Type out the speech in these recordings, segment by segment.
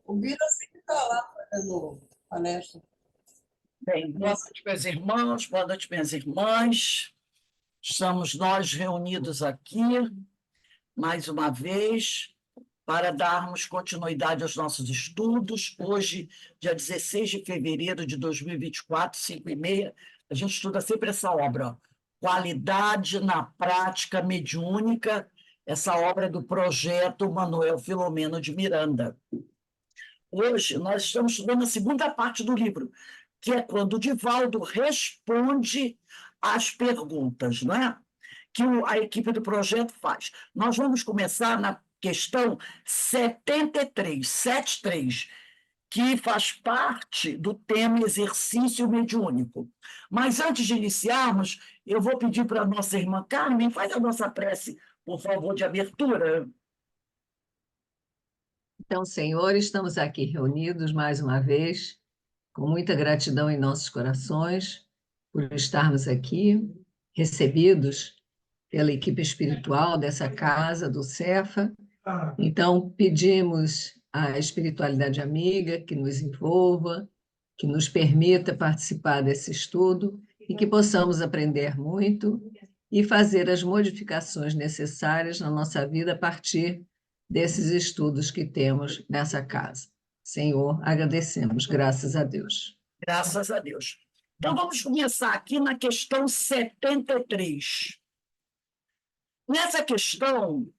O Bira sempre está lá fazendo palestra. Bem, boa noite, meus irmãos, boa noite, minhas irmãs. Estamos nós reunidos aqui, mais uma vez, para darmos continuidade aos nossos estudos. Hoje, dia 16 de fevereiro de 2024, 5h30, a gente estuda sempre essa obra, ó, Qualidade na Prática Mediúnica, essa obra é do projeto Manuel Filomeno de Miranda. Hoje, nós estamos estudando a segunda parte do livro, que é quando o Divaldo responde às perguntas, não é? Que a equipe do projeto faz. Nós vamos começar na questão 73, que faz parte do tema exercício mediúnico. Mas antes de iniciarmos, eu vou pedir para a nossa irmã Carmen, faz a nossa prece, por favor, de abertura. Então, Senhor, estamos aqui reunidos mais uma vez, com muita gratidão em nossos corações, por estarmos aqui, recebidos pela equipe espiritual dessa casa, do Cefa. Então, pedimos à espiritualidade amiga que nos envolva, que nos permita participar desse estudo e que possamos aprender muito e fazer as modificações necessárias na nossa vida a partir desses estudos que temos nessa casa. Senhor, agradecemos, graças a Deus. Graças a Deus. Então, vamos começar aqui na questão 73. Nessa questão,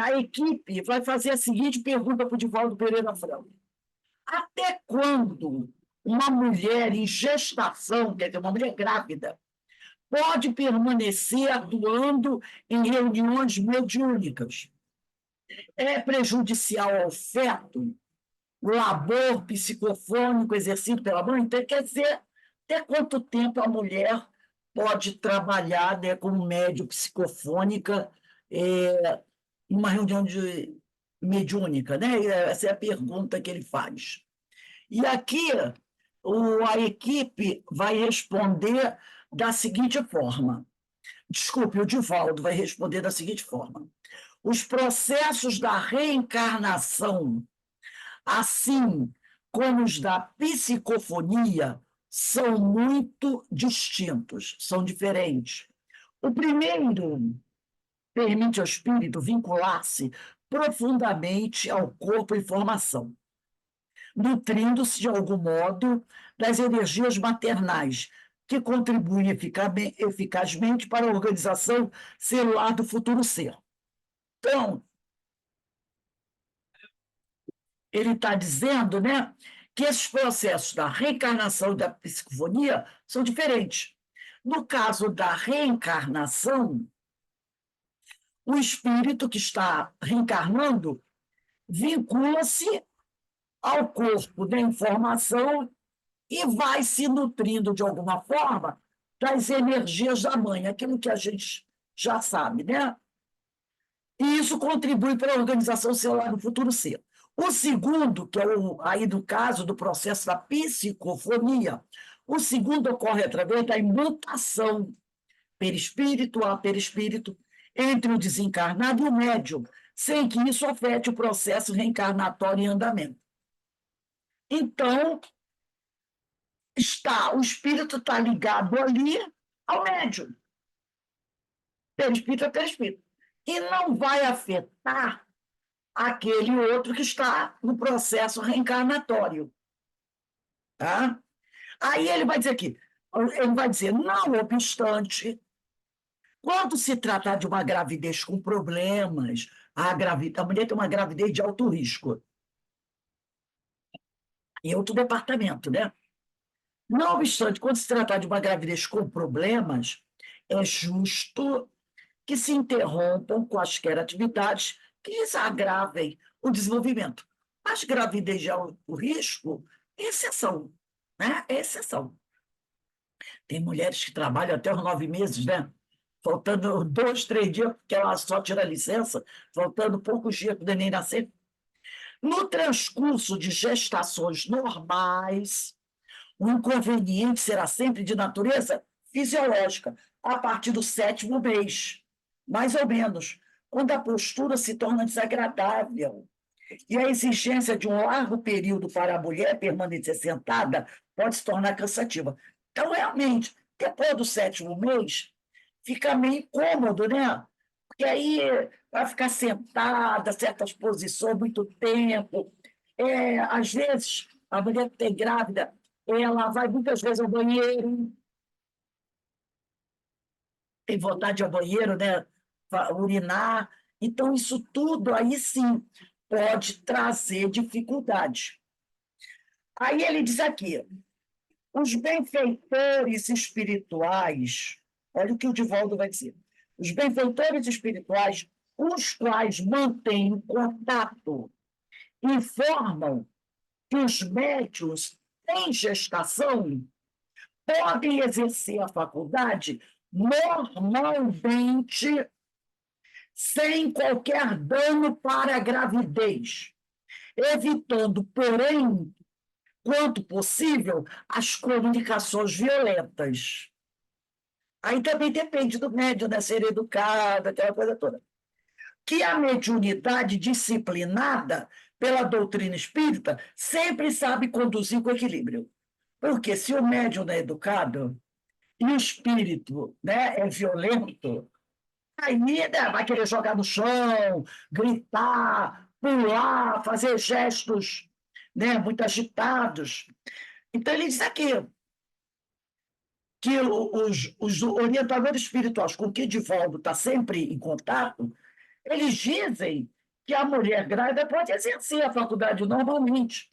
a equipe vai fazer a seguinte pergunta para o Divaldo Pereira Franco. Até quando uma mulher em gestação, quer dizer, uma mulher grávida, pode permanecer atuando em reuniões mediúnicas? É prejudicial ao feto o labor psicofônico exercido pela mãe? Então, quer dizer, até quanto tempo a mulher pode trabalhar, né, como médium psicofônica em uma reunião mediúnica, né? Essa é a pergunta que ele faz. E aqui a equipe vai responder da seguinte forma. Desculpe, o Divaldo vai responder da seguinte forma. Os processos da reencarnação, assim como os da psicofonia, são muito distintos, são diferentes. O primeiro permite ao espírito vincular-se profundamente ao corpo em formação, nutrindo-se, de algum modo, das energias maternais, que contribuem eficazmente para a organização celular do futuro ser. Então, ele está dizendo, né, que esses processos da reencarnação e da psicofonia são diferentes. No caso da reencarnação, o espírito que está reencarnando vincula-se ao corpo da informação e vai se nutrindo, de alguma forma, das energias da mãe, aquilo que a gente já sabe, né? E isso contribui para a organização celular do futuro ser. O segundo, que é aí do caso do processo da psicofonia, o segundo ocorre através da imutação perispírito a perispírito entre o desencarnado e o médium, sem que isso afete o processo reencarnatório em andamento. Então, o espírito está ligado ali ao médium, perispírito a perispírito, e não vai afetar aquele outro que está no processo reencarnatório. Tá? Aí ele vai dizer aqui, ele vai dizer, não obstante, quando se tratar de uma gravidez com problemas, a mulher tem uma gravidez de alto risco, em outro departamento, né? Não obstante, quando se tratar de uma gravidez com problemas, é justo que se interrompam quaisquer atividades que lhes agravem o desenvolvimento. Mas gravidez de alto risco é exceção, né? É exceção. Tem mulheres que trabalham até os 9 meses, né? Faltando 2, 3 dias, porque ela só tira licença, faltando poucos dias para o neném nascer. No transcurso de gestações normais, o inconveniente será sempre de natureza fisiológica, a partir do 7º mês, mais ou menos, quando a postura se torna desagradável E a exigência de um largo período para a mulher permanecer sentada pode se tornar cansativa. Então, realmente, depois do 7º mês, fica meio incômodo, né? Porque aí vai ficar sentada, certas posições, muito tempo. Às vezes, a mulher que tem grávida, ela vai muitas vezes ao banheiro, tem vontade de ir ao banheiro, né? Urinar. Então, isso tudo aí sim pode trazer dificuldade. Aí ele diz aqui: os benfeitores espirituais, olha o que o Divaldo vai dizer, os benfeitores espirituais, os quais mantêm o contato, informam que os médiuns em gestação podem exercer a faculdade normalmente sem qualquer dano para a gravidez, evitando, porém, quanto possível, as comunicações violentas. Aí também depende do médium, né? Ser educado, aquela coisa toda. Que a mediunidade disciplinada pela doutrina espírita sempre sabe conduzir com equilíbrio. Porque se o médium não é educado e o espírito, né, é violento, aí, né, vai querer jogar no chão, gritar, pular, fazer gestos, né, muito agitados. Então, ele diz aqui que os orientadores espirituais com que Divaldo está sempre em contato, eles dizem que a mulher grávida pode exercer a faculdade normalmente.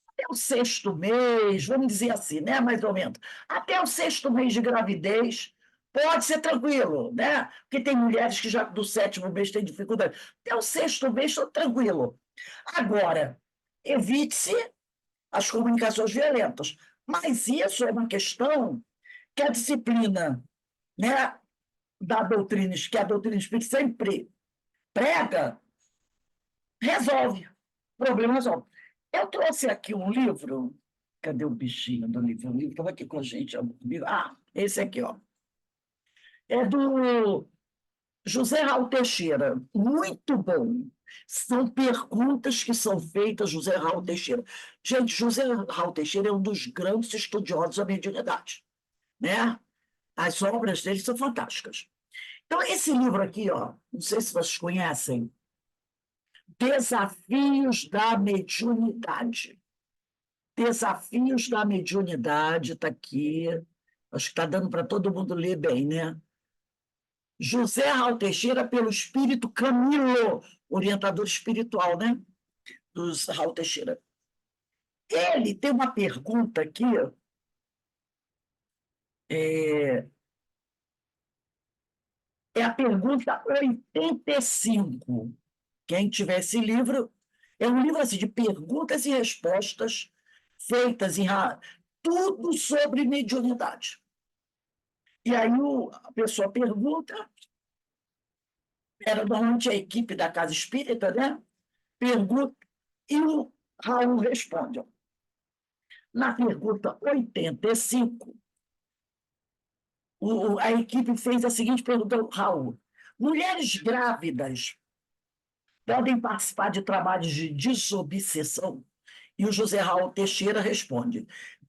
Até o 6º mês, vamos dizer assim, né, mais ou menos. Até o 6º mês de gravidez, pode ser tranquilo, né? Porque tem mulheres que já do 7º mês têm dificuldade. Até o 6º mês, estou tranquilo. Agora, evite-se as comunicações violentas. Mas isso é uma questão que a disciplina, né, que a doutrina espírita sempre prega, resolve. O problema resolve. Eu trouxe aqui um livro. Cadê o bichinho do livro? O livro estava aqui com a gente. Esse aqui, ó. É do José Raul Teixeira. Muito bom. São perguntas que são feitas, José Raul Teixeira. Gente, José Raul Teixeira é um dos grandes estudiosos da mediunidade, né? As obras dele são fantásticas. Então, esse livro aqui, ó, não sei se vocês conhecem, Desafios da Mediunidade. Desafios da Mediunidade, está aqui. Acho que está dando para todo mundo ler bem, né? José Raul Teixeira, pelo Espírito Camilo, orientador espiritual, né? Dos Raul Teixeira. Ele tem uma pergunta aqui, é a pergunta 85. Quem tiver esse livro, é um livro assim, de perguntas e respostas feitas tudo sobre mediunidade. E aí a pessoa pergunta, era normalmente a equipe da Casa Espírita, né? Pergunta, e o Raul responde. Na pergunta 85, a equipe fez a seguinte pergunta ao Raul: mulheres grávidas podem participar de trabalhos de desobsessão? E o José Raul Teixeira responde: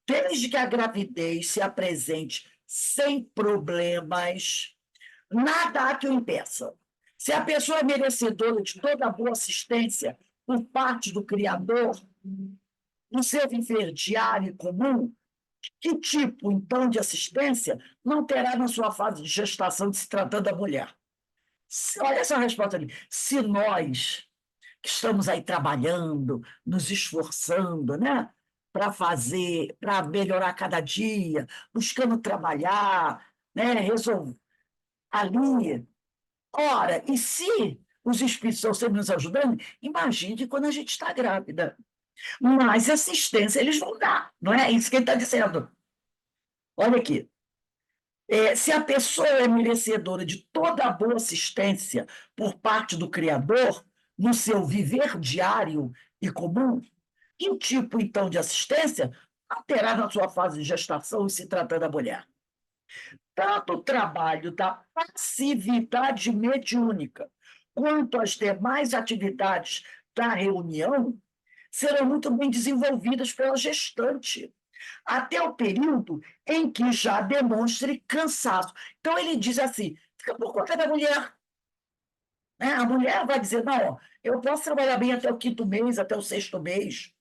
desde que a gravidez se apresente sem problemas, nada há que o impeça. Se a pessoa é merecedora de toda a boa assistência por parte do Criador, no seu viver diário e comum, que tipo, então, de assistência não terá na sua fase de gestação de se tratando da mulher? Olha essa resposta ali. Se nós que estamos aí trabalhando, nos esforçando, né, para melhorar cada dia, buscando trabalhar, né, resolver ali. Ora, e se os espíritos estão sempre nos ajudando, imagine quando a gente está grávida. Mais assistência eles vão dar, não é isso que ele está dizendo. Olha aqui. Se a pessoa é merecedora de toda a boa assistência por parte do Criador, no seu viver diário e comum, que tipo, então, de assistência terá na sua fase de gestação e se tratando da mulher? Tanto o trabalho da passividade mediúnica, quanto as demais atividades da reunião serão muito bem desenvolvidas pela gestante, até o período em que já demonstre cansaço. Então, ele diz assim, fica por conta da mulher. Né? A mulher vai dizer, não, ó, eu posso trabalhar bem até o 5º mês, até o 6º mês.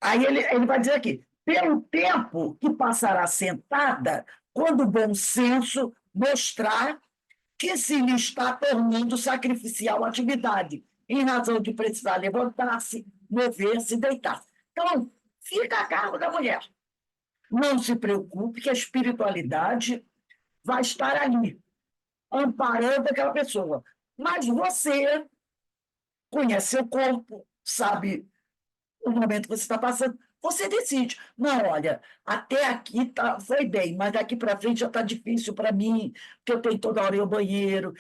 Aí ele vai dizer aqui, pelo tempo que passará sentada, quando o bom senso mostrar que se lhe está tornando sacrificial a atividade, em razão de precisar levantar-se, mover-se, deitar-se. Então, fica a cargo da mulher. Não se preocupe que a espiritualidade vai estar ali, amparando aquela pessoa. Mas você conhece seu corpo, sabe o momento que você está passando, você decide. Não, olha, até aqui foi bem, mas daqui para frente já está difícil para mim, porque eu tenho toda hora ir ao banheiro,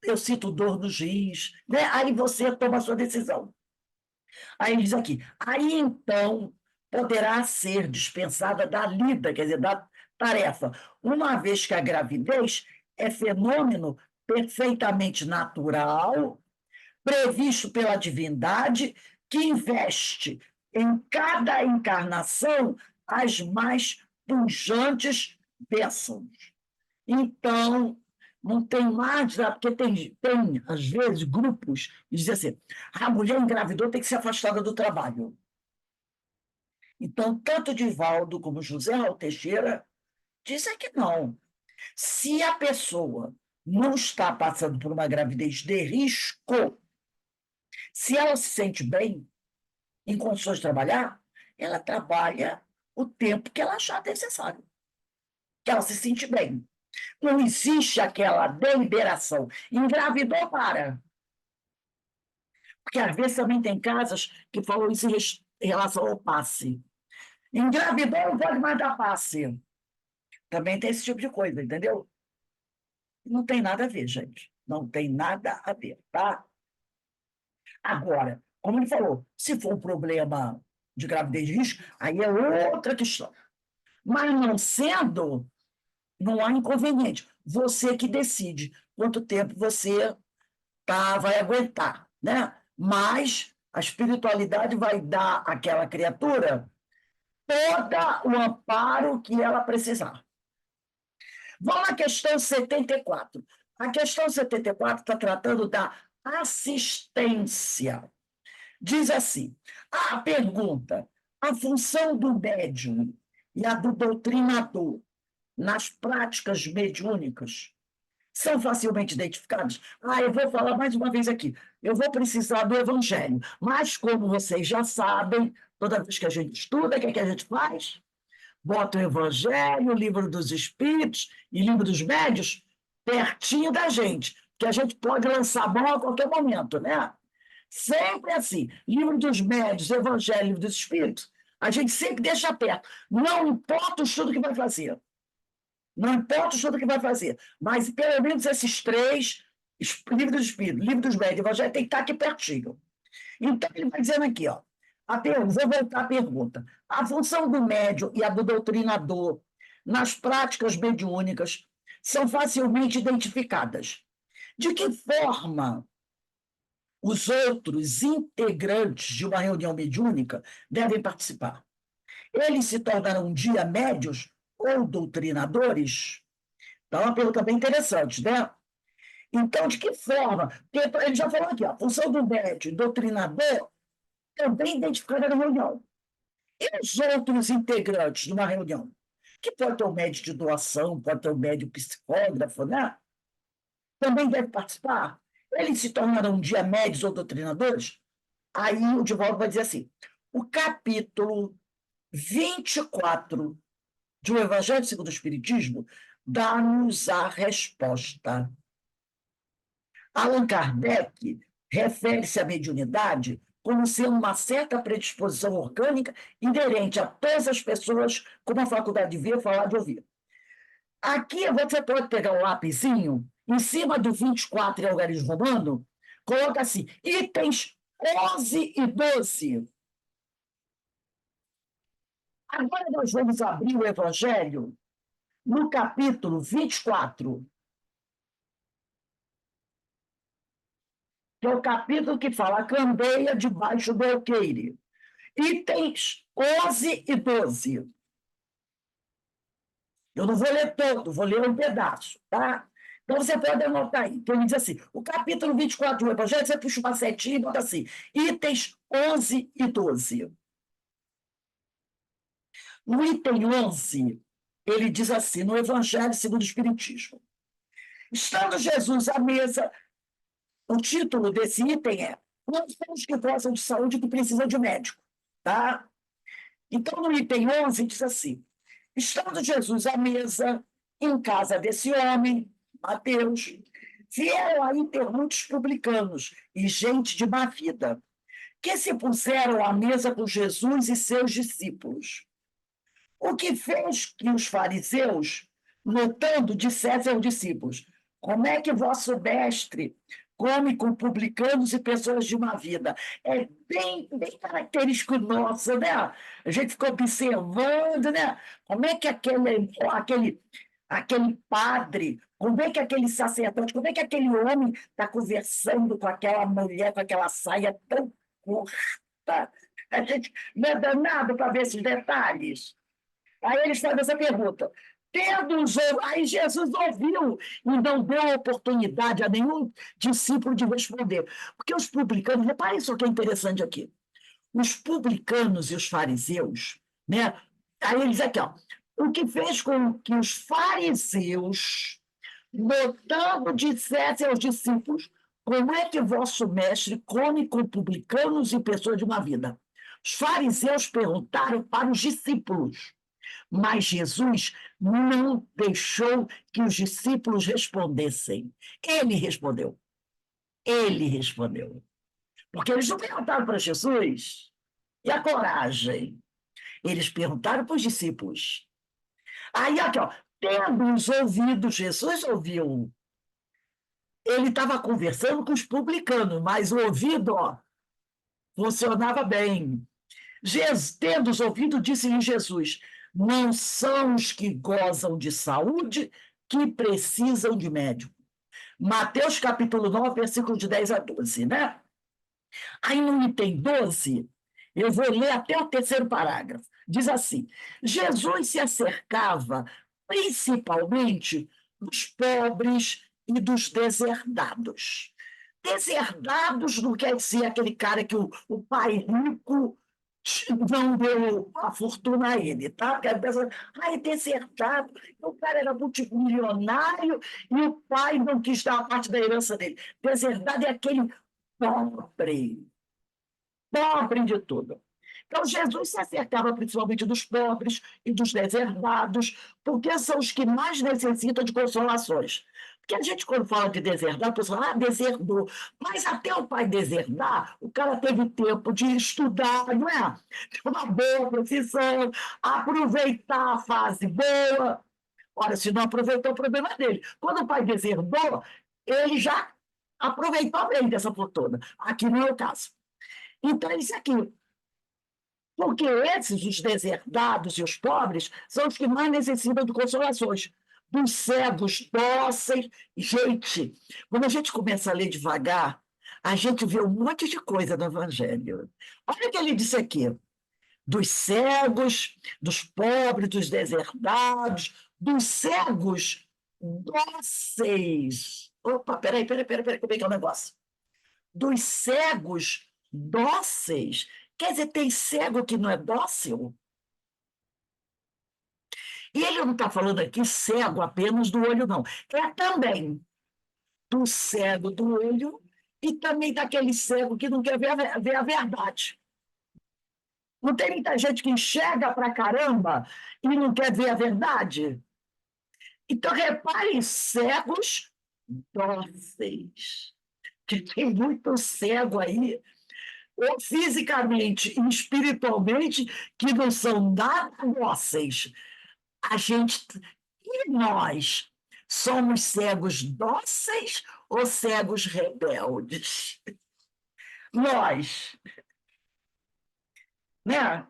eu sinto dor nos rins, né? Aí você toma a sua decisão. Aí ele diz aqui, aí então poderá ser dispensada da lida, quer dizer, da tarefa, uma vez que a gravidez é fenômeno perfeitamente natural, previsto pela divindade, que investe em cada encarnação as mais pujantes bênçãos. Então, não tem mais, porque tem, às vezes, grupos que dizem assim, a mulher engravidou tem que ser afastada do trabalho. Então, tanto Divaldo como José Raul Teixeira dizem que não. Se a pessoa não está passando por uma gravidez de risco, se ela se sente bem, em condições de trabalhar, ela trabalha o tempo que ela achar necessário, que ela se sente bem. Não existe aquela deliberação. Engravidou, para. Porque às vezes também tem casas que falam isso em relação ao passe. Engravidou, não pode mais dar passe. Também tem esse tipo de coisa, entendeu? Não tem nada a ver, gente. Não tem nada a ver, tá? Agora, como ele falou, se for um problema de gravidez de risco, aí é outra questão. Mas não sendo, não há inconveniente. Você que decide quanto tempo você vai aguentar, né? Mas a espiritualidade vai dar àquela criatura todo o amparo que ela precisar. Vamos à questão 74. A questão 74 está tratando da assistência. Diz assim, a pergunta, a função do médium e a do doutrinador nas práticas mediúnicas são facilmente identificadas? Eu vou falar mais uma vez aqui. Eu vou precisar do evangelho, mas como vocês já sabem, toda vez que a gente estuda, o que a gente faz? Bota o evangelho, o livro dos espíritos e livro dos médios pertinho da gente, que a gente pode lançar a mão a qualquer momento, né? Sempre assim. Livro dos médios, evangelho, livro dos espíritos, a gente sempre deixa perto. Não importa o estudo que vai fazer. Não importa o estudo que vai fazer. Mas pelo menos esses 3, livro dos espíritos, livro dos médios, evangelho, tem que estar aqui pertinho. Então, ele vai dizendo aqui, ó. Vou voltar à pergunta. A função do médium e a do doutrinador nas práticas mediúnicas são facilmente identificadas. De que forma os outros integrantes de uma reunião mediúnica devem participar? Eles se tornarão um dia médios ou doutrinadores? Então, é uma pergunta bem interessante, né? Então, de que forma? Porque ele já falou aqui, a função do médium e doutrinador também identificada na reunião. E os outros integrantes de uma reunião? Que pode ter um médium de doação, pode ter um médium psicógrafo, né? Também deve participar. Eles se tornarão um dia médios ou doutrinadores? Aí o Divaldo vai dizer assim, o capítulo 24 de O Evangelho segundo o Espiritismo dá-nos a resposta. Allan Kardec refere-se à mediunidade como sendo uma certa predisposição orgânica inerente a todas as pessoas com a faculdade de ver, falar, de ouvir. Aqui você pode pegar um lapisinho, em cima do 24 em algarismo romano, coloca assim, itens 11 e 12. Agora nós vamos abrir o Evangelho no capítulo 24. que é o capítulo que fala a candeia debaixo do alqueire. Itens 11 e 12. Eu não vou ler todo, vou ler um pedaço, tá? Então, você pode anotar aí. Então, ele diz assim, o capítulo 24 do Evangelho, você puxa uma setinha e bota assim, itens 11 e 12. No item 11, ele diz assim, no Evangelho segundo o Espiritismo, estando Jesus à mesa, o título desse item é Não são os que gozam de saúde que precisam de médico, tá? Então, no item 11, diz assim, estando Jesus à mesa, em casa desse homem, Mateus, vieram aí ter muitos publicanos e gente de má vida, que se puseram à mesa com Jesus e seus discípulos. O que fez que os fariseus, notando, dissessem aos discípulos: Como é que vosso mestre come com publicanos e pessoas de má vida? É bem característico nosso, né? A gente fica observando, né? Como é que aquele padre, como é que aquele sacerdote, como é que aquele homem está conversando com aquela mulher, com aquela saia tão curta? A gente não é danado para ver esses detalhes. Aí eles fazem essa pergunta. Aí Jesus ouviu e não deu oportunidade a nenhum discípulo de responder. Porque os publicanos, reparem isso que é interessante aqui. Os publicanos e os fariseus, né? Aí ele diz aqui, ó, o que fez com que os fariseus, notando, dissessem aos discípulos, como é que vosso mestre come com publicanos e pessoas de má vida? Os fariseus perguntaram para os discípulos. Mas Jesus não deixou que os discípulos respondessem. Ele respondeu. Ele respondeu. Porque eles não perguntaram para Jesus. E a coragem? Eles perguntaram para os discípulos. Aí, aqui, ó, tendo os ouvidos, Jesus ouviu. Ele estava conversando com os publicanos, mas o ouvido, ó, funcionava bem. Tendo os ouvidos, disse-lhe Jesus: Não são os que gozam de saúde que precisam de médico. Mateus capítulo 9, versículo de 10 a 12, né? Aí no item 12, eu vou ler até o terceiro parágrafo. Diz assim: Jesus se acercava principalmente dos pobres e dos deserdados. Deserdados não quer dizer aquele cara que o pai rico não deu a fortuna a ele, tá? Porque a pessoa, é deserdado, o cara era multimilionário e o pai não quis dar a parte da herança dele. Deserdado é aquele pobre, pobre de tudo. Então, Jesus se acercava principalmente dos pobres e dos deserdados, porque são os que mais necessitam de consolações. Porque a gente, quando fala de deserdar, a pessoa fala, deserdou. Mas até o pai deserdar, o cara teve tempo de estudar, não é? De uma boa profissão, aproveitar a fase boa. Ora, se não aproveitou, o problema é dele. Quando o pai deserdou, ele já aproveitou bem dessa fortuna. Aqui não é o caso. Então, é isso aqui. Porque esses, os deserdados e os pobres, são os que mais necessitam de consolações. Dos cegos, dóceis. Gente, quando a gente começa a ler devagar, a gente vê um monte de coisa no Evangelho. Olha o que ele disse aqui: dos cegos, dos pobres, dos deserdados, dos cegos dóceis. Opa, peraí, como é que é o negócio? Dos cegos dóceis. Quer dizer, tem cego que não é dócil? E ele não está falando aqui cego apenas do olho, não. É também do cego do olho e também daquele cego que não quer ver a verdade. Não tem muita gente que enxerga pra caramba e não quer ver a verdade? Então, reparem, cegos dóceis. Que tem muito cego aí, ou fisicamente e espiritualmente, que não são nada dóceis. A gente. E nós? Somos cegos dóceis ou cegos rebeldes? Nós, né?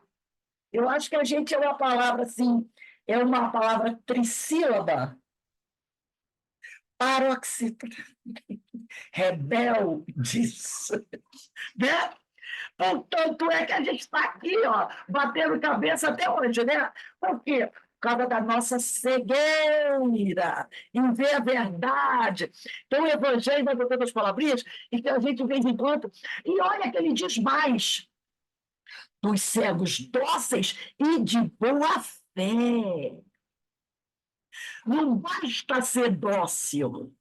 Eu acho que a gente é uma palavra assim, é uma palavra trissílaba, Paroxítona. Rebeldes. Né? Tanto é que a gente está aqui, ó, batendo cabeça até hoje, né? Por quê? Por causa da nossa cegueira em ver a verdade. Então, o Evangelho vai botando as palavrinhas e que a gente, de vez em quando. E olha que ele diz mais: dos cegos dóceis e de boa fé. Não basta ser dócil,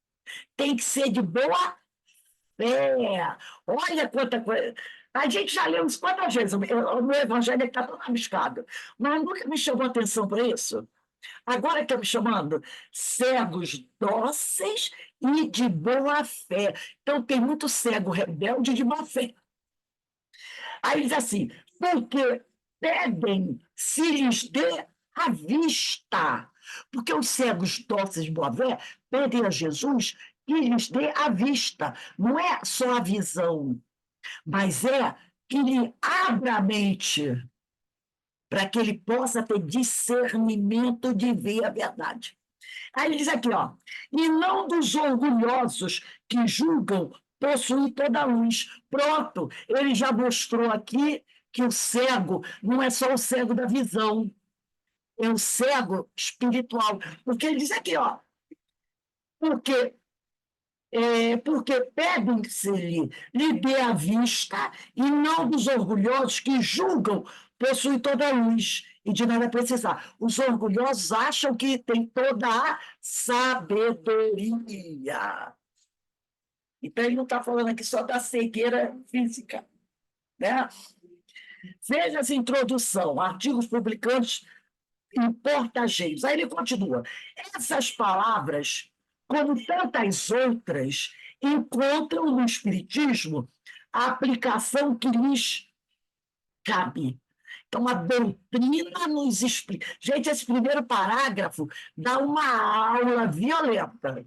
tem que ser de boa fé. Olha quanta coisa. A gente já leu isso quantas vezes. O meu evangelho está todo rabiscado. Mas nunca me chamou atenção para isso. Agora que eu me chamando cegos dóceis e de boa fé. Então, tem muito cego rebelde de má fé. Aí diz assim, porque pedem se lhes dê a vista. Porque os cegos dóceis de boa fé pedem a Jesus que lhes dê a vista. Não é só a visão, mas é que lhe abra a mente para que ele possa ter discernimento de ver a verdade. Aí ele diz aqui, ó, e não dos orgulhosos que julgam possuir toda a luz. Pronto, ele já mostrou aqui que o cego não é só o cego da visão, é o cego espiritual. Porque ele diz aqui, ó, porque porque pedem-se-lhe dê a vista, e não dos orgulhosos que julgam possuem toda a luz e de nada precisar. Os orgulhosos acham que tem toda a sabedoria. Então, ele não está falando aqui só da cegueira física. Né? Veja essa introdução, artigos publicados em porta-geiros. Aí ele continua. Essas palavras, como tantas outras, encontram no Espiritismo a aplicação que lhes cabe. Então, a doutrina nos explica. Gente, esse primeiro parágrafo dá uma aula violenta.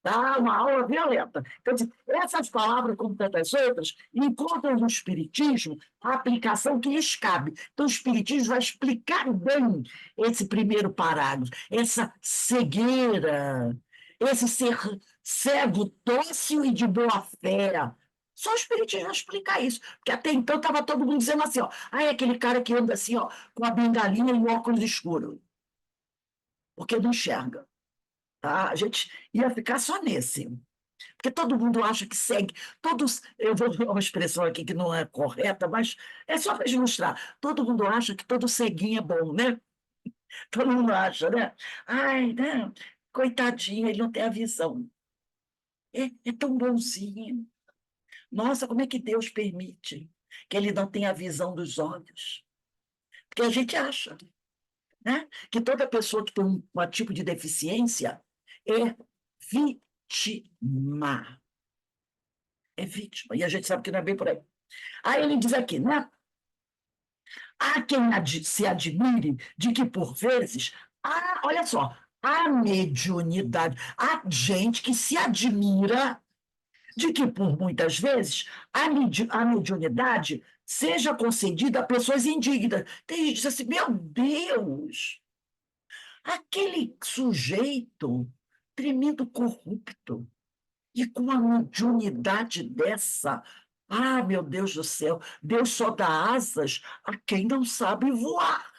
Dá uma aula violenta. Então, essas palavras, como tantas outras, encontram no Espiritismo a aplicação que lhes cabe. Então, o Espiritismo vai explicar bem esse primeiro parágrafo, essa cegueira, esse ser cego, dócil e de boa fé. Só o Espiritismo vai explicar isso. Porque até então estava todo mundo dizendo assim, ó, é aquele cara que anda assim, ó, com a bengalinha e o óculos escuro, porque não enxerga. Tá? A gente ia ficar só nesse. Porque todo mundo acha que segue. Todos, eu vou usar uma expressão aqui que não é correta, mas é só para ilustrar. Todo mundo acha que todo ceguinho é bom, né? Todo mundo acha, né? Ai, né? Coitadinho, ele não tem a visão. É tão bonzinho. Nossa, como é que Deus permite que ele não tenha a visão dos olhos? Porque a gente acha, né? Que toda pessoa que tem um tipo de deficiência é vítima. É vítima. E a gente sabe que não é bem por aí. Aí ele diz aqui, né? Há quem se admire de que, por vezes, olha só, há mediunidade. Há gente que se admira de que, por muitas vezes, a mediunidade seja concedida a pessoas indignas. Tem gente que diz assim, meu Deus, aquele sujeito tremendo corrupto, e com uma mediunidade dessa, meu Deus do céu, Deus só dá asas a quem não sabe voar.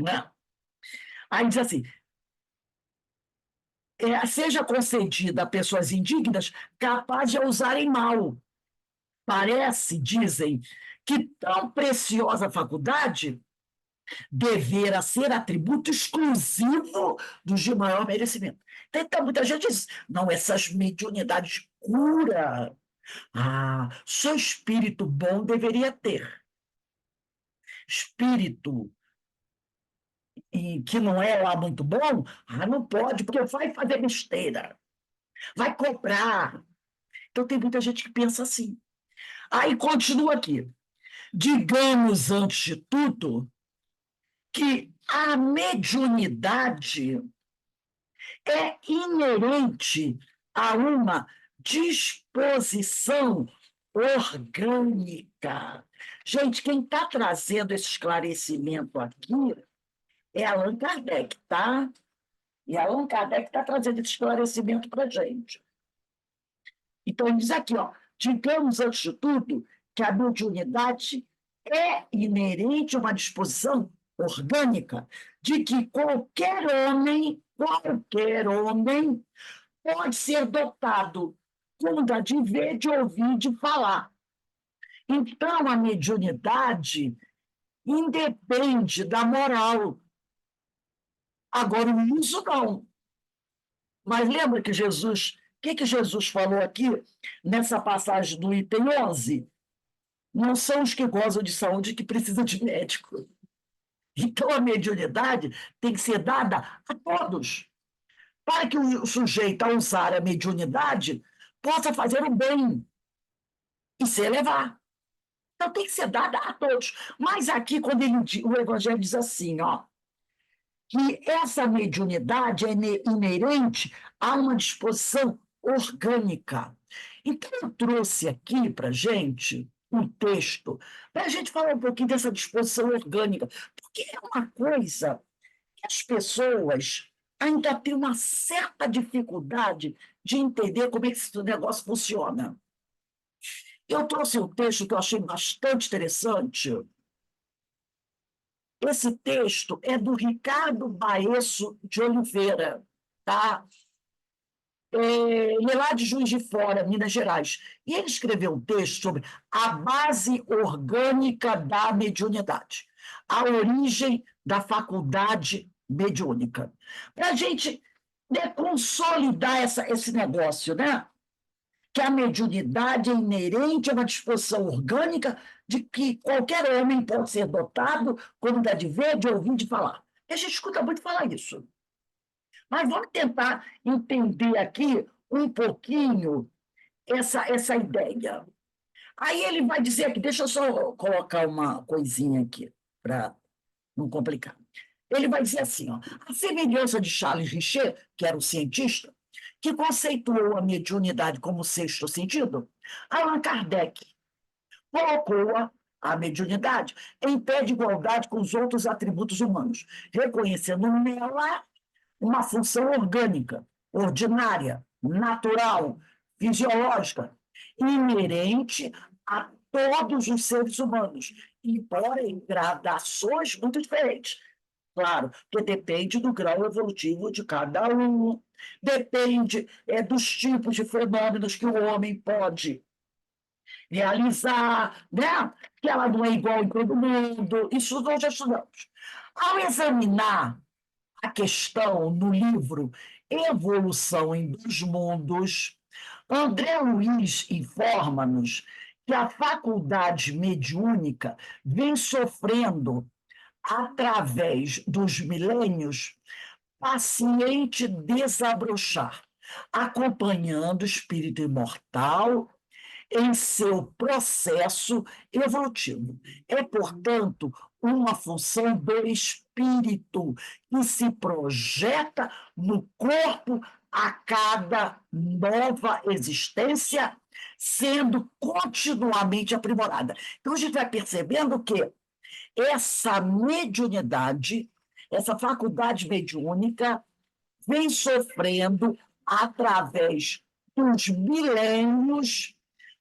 Né? Aí diz assim, seja concedida a pessoas indignas capazes de a usarem mal. Parece, dizem, que tão preciosa faculdade devera ser atributo exclusivo dos de maior merecimento. Então, muita gente diz, não, essas mediunidades cura. Só espírito bom deveria ter. Espírito que não é lá muito bom, não pode, porque vai fazer besteira, vai cobrar. Então tem muita gente que pensa assim. Aí continua aqui. Digamos, antes de tudo, que a mediunidade é inerente a uma disposição orgânica. Gente, quem está trazendo esse esclarecimento aqui é Allan Kardec, tá? E Allan Kardec está trazendo esse esclarecimento para a gente. Então, ele diz aqui, ó, digamos, antes de tudo, que a mediunidade é inerente a uma disposição orgânica de que qualquer homem pode ser dotado com da de ver, de ouvir, de falar. Então, a mediunidade independe da moral. Agora, o uso não. Mas lembra que Jesus, o que Jesus falou aqui nessa passagem do item 11? Não são os que gozam de saúde que precisam de médico. Então, a mediunidade tem que ser dada a todos, para que o sujeito, ao usar a mediunidade, possa fazer o bem e se elevar. Então, tem que ser dada a todos. Mas aqui, quando o Evangelho diz assim, ó, que essa mediunidade é inerente a uma disposição orgânica. Então, eu trouxe aqui para a gente um texto, para a gente falar um pouquinho dessa disposição orgânica, porque é uma coisa que as pessoas ainda têm uma certa dificuldade de entender como é que esse negócio funciona. Eu trouxe um texto que eu achei bastante interessante. Esse texto é do Ricardo Baesso de Oliveira, tá? Ele é lá de Juiz de Fora, Minas Gerais. E ele escreveu um texto sobre a base orgânica da mediunidade, a origem da faculdade mediúnica. Para a gente, né, consolidar esse negócio, né? Que a mediunidade é inerente a uma disposição orgânica de que qualquer homem pode ser dotado quando dá de ver, de ouvir, de falar. E a gente escuta muito falar isso. Mas vamos tentar entender aqui um pouquinho essa ideia. Aí ele vai dizer aqui, deixa eu só colocar uma coisinha aqui, para não complicar. Ele vai dizer assim, ó, a semelhança de Charles Richer, que era um cientista, que conceituou a mediunidade como sexto sentido, Allan Kardec colocou a mediunidade em pé de igualdade com os outros atributos humanos, reconhecendo nela uma função orgânica, ordinária, natural, fisiológica, inerente a todos os seres humanos, embora em gradações muito diferentes. Claro, porque depende do grau evolutivo de cada um, depende dos tipos de fenômenos que o homem pode realizar, né? Que ela não é igual em todo mundo, isso nós já estudamos. Ao examinar a questão no livro Evolução em Dois Mundos, André Luiz informa-nos que a faculdade mediúnica vem sofrendo, através dos milênios, paciente desabrochar, acompanhando o espírito imortal em seu processo evolutivo. É, portanto, uma função do espírito que se projeta no corpo a cada nova existência, sendo continuamente aprimorada. Então, a gente vai percebendo que essa mediunidade, essa faculdade mediúnica, vem sofrendo, através dos milênios,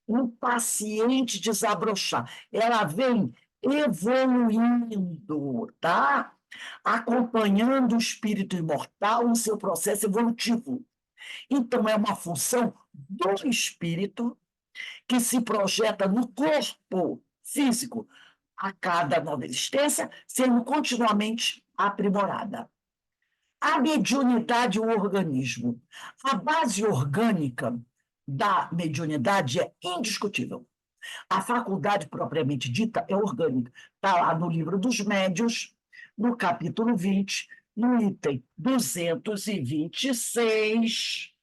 um paciente desabrochar. Ela vem evoluindo, tá? Acompanhando o espírito imortal no seu processo evolutivo. Então, é uma função do espírito que se projeta no corpo físico a cada nova existência, sendo continuamente aprimorada. A mediunidade e o organismo. A base orgânica da mediunidade é indiscutível. A faculdade propriamente dita é orgânica. Está lá no livro dos médiuns, no capítulo 20, no item 226,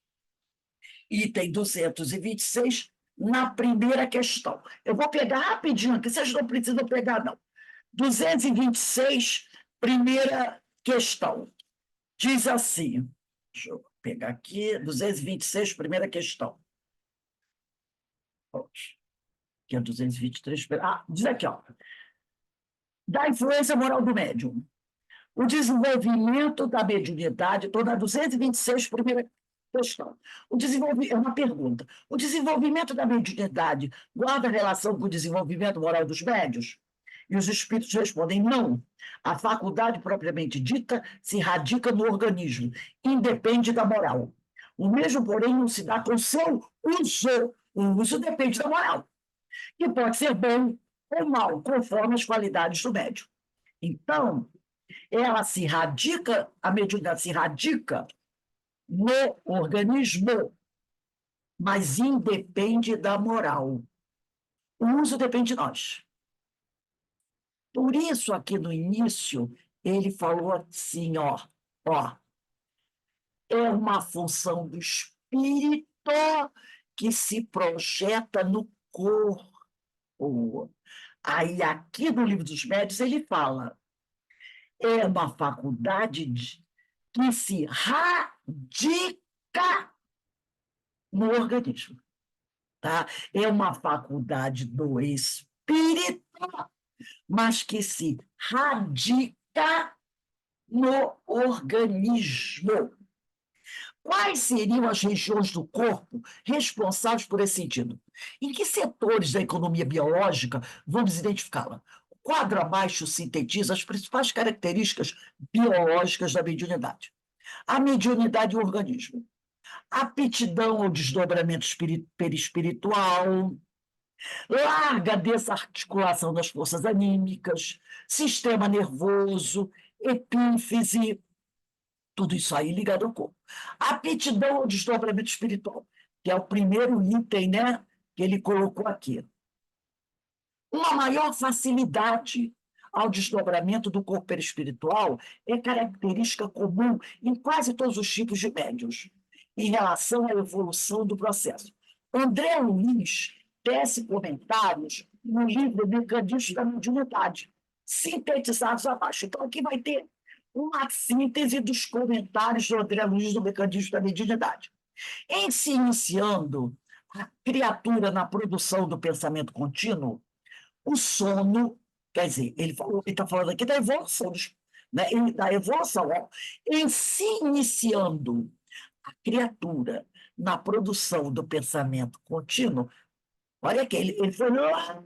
item 226, na primeira questão. Eu vou pegar rapidinho aqui, vocês não precisam pegar, não. 226, primeira questão. Diz assim, deixa eu pegar aqui, 226, primeira questão. Que é 223. Diz aqui, ó. Da influência moral do médium. O desenvolvimento da mediunidade, estou na 226, primeira questão. É uma pergunta. O desenvolvimento da mediunidade guarda relação com o desenvolvimento moral dos médios? E os espíritos respondem não. A faculdade propriamente dita se radica no organismo, independe da moral. O mesmo, porém, não se dá com seu uso. O uso depende da moral, que pode ser bom ou mal, conforme as qualidades do médium. Então, a mediunidade se radica no organismo, mas independe da moral. O uso depende de nós. Por isso, aqui no início, ele falou assim, ó, é uma função do espírito que se projeta no corpo. Aí, aqui no Livro dos Médiuns, ele fala, é uma faculdade que se radica no organismo. Tá? É uma faculdade do espírito, mas que se radica no organismo. Quais seriam as regiões do corpo responsáveis por esse sentido? Em que setores da economia biológica vamos identificá-la? O quadro abaixo sintetiza as principais características biológicas da mediunidade. A mediunidade e o organismo. Aptidão ao desdobramento perispiritual, larga desarticulação das forças anímicas, sistema nervoso, epífise, tudo isso aí ligado ao corpo. Aptidão ao desdobramento espiritual, que é o primeiro item, né, que ele colocou aqui. Uma maior facilidade ao desdobramento do corpo perispiritual é característica comum em quase todos os tipos de médiuns, em relação à evolução do processo. André Luiz tece comentários no livro Mecanismos da Mediunidade, sintetizados abaixo. Então, aqui vai ter uma síntese dos comentários do André Luiz do Mecanismo da Mediunidade. Em se iniciando a criatura na produção do pensamento contínuo, o sono, quer dizer, ele está falando aqui da evolução, né? Da evolução, ó. Em se iniciando a criatura na produção do pensamento contínuo, olha que ele foi lá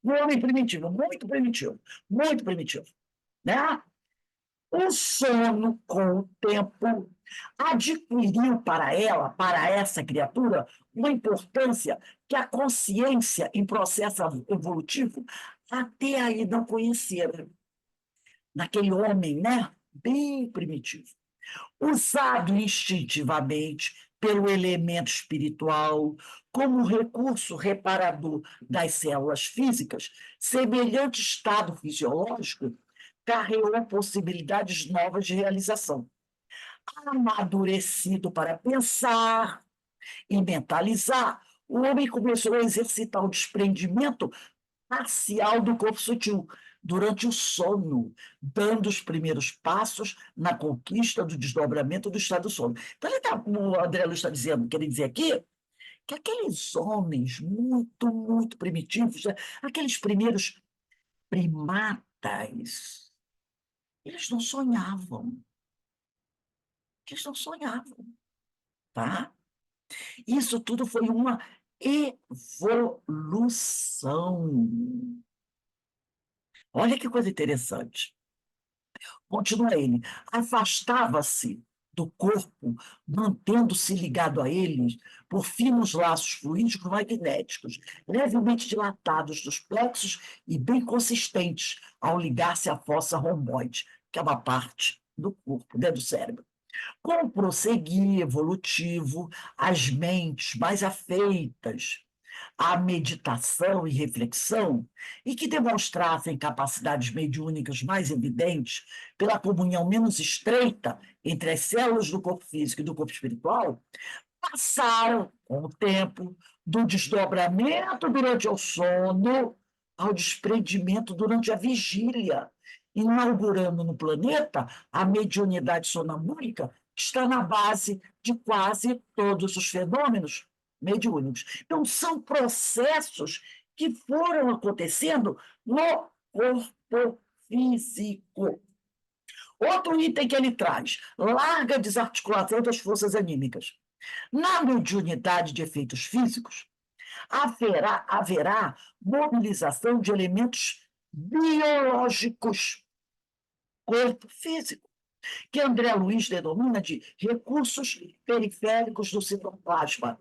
no homem primitivo, muito primitivo, né? O sono, com o tempo, adquiriu para essa criatura, uma importância que a consciência em processo evolutivo até aí não conhecera. Naquele homem, né? Bem primitivo. Usado instintivamente pelo elemento espiritual como recurso reparador das células físicas, semelhante estado fisiológico carregou possibilidades novas de realização. Amadurecido para pensar e mentalizar, o homem começou a exercitar o desprendimento parcial do corpo sutil durante o sono, dando os primeiros passos na conquista do desdobramento do estado do sono. Então, o André Luiz está dizendo, quer dizer aqui, que aqueles homens muito primitivos, né, aqueles primeiros primatas, eles não sonhavam. Tá? Isso tudo foi uma evolução. Olha que coisa interessante. Continua ele. Afastava-se do corpo, mantendo-se ligado a eles por finos laços fluídicos magnéticos, levemente dilatados dos plexos e bem consistentes ao ligar-se à fossa romboide, que é uma parte do corpo, né, do cérebro. Com o prosseguir evolutivo, as mentes mais afeitas à meditação e reflexão, e que demonstrassem capacidades mediúnicas mais evidentes pela comunhão menos estreita entre as células do corpo físico e do corpo espiritual, passaram, com o tempo, do desdobramento durante o sono ao desprendimento durante a vigília, inaugurando no planeta a mediunidade sonambúlica, que está na base de quase todos os fenômenos mediúnicos. Então, são processos que foram acontecendo no corpo físico. Outro item que ele traz, larga desarticulação das forças anímicas. Na mediunidade de efeitos físicos, haverá mobilização de elementos biológicos, corpo físico, que André Luiz denomina de recursos periféricos do citoplasma,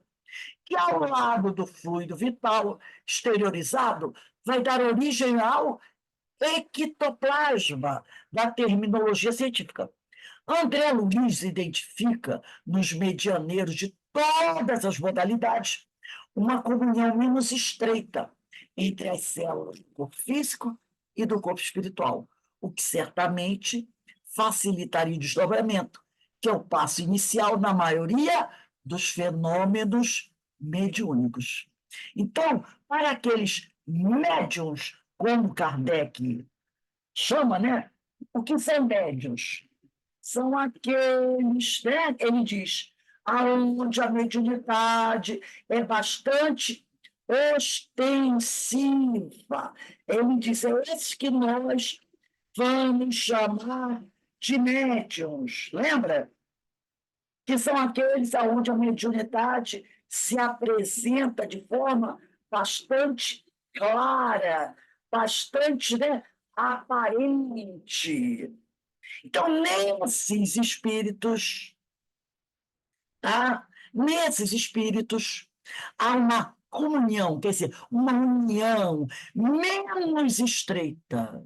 que, ao lado do fluido vital exteriorizado, vai dar origem ao ectoplasma, da terminologia científica. André Luiz identifica, nos medianeiros de todas as modalidades, uma comunhão menos estreita entre as células do corpo físico e do corpo espiritual, o que certamente facilitaria o desdobramento, que é o passo inicial na maioria dos fenômenos mediúnicos. Então, para aqueles médiuns, como Kardec chama, né? O que são médiuns? São aqueles, né? Ele diz, aonde a mediunidade é bastante ostensiva. Ele diz, é esses que nós vamos chamar de médiuns, lembra? Que são aqueles aonde a mediunidade se apresenta de forma bastante clara, bastante, né, aparente. Então, nesses espíritos, tá? Nesses espíritos, há uma comunhão, quer dizer, uma união menos estreita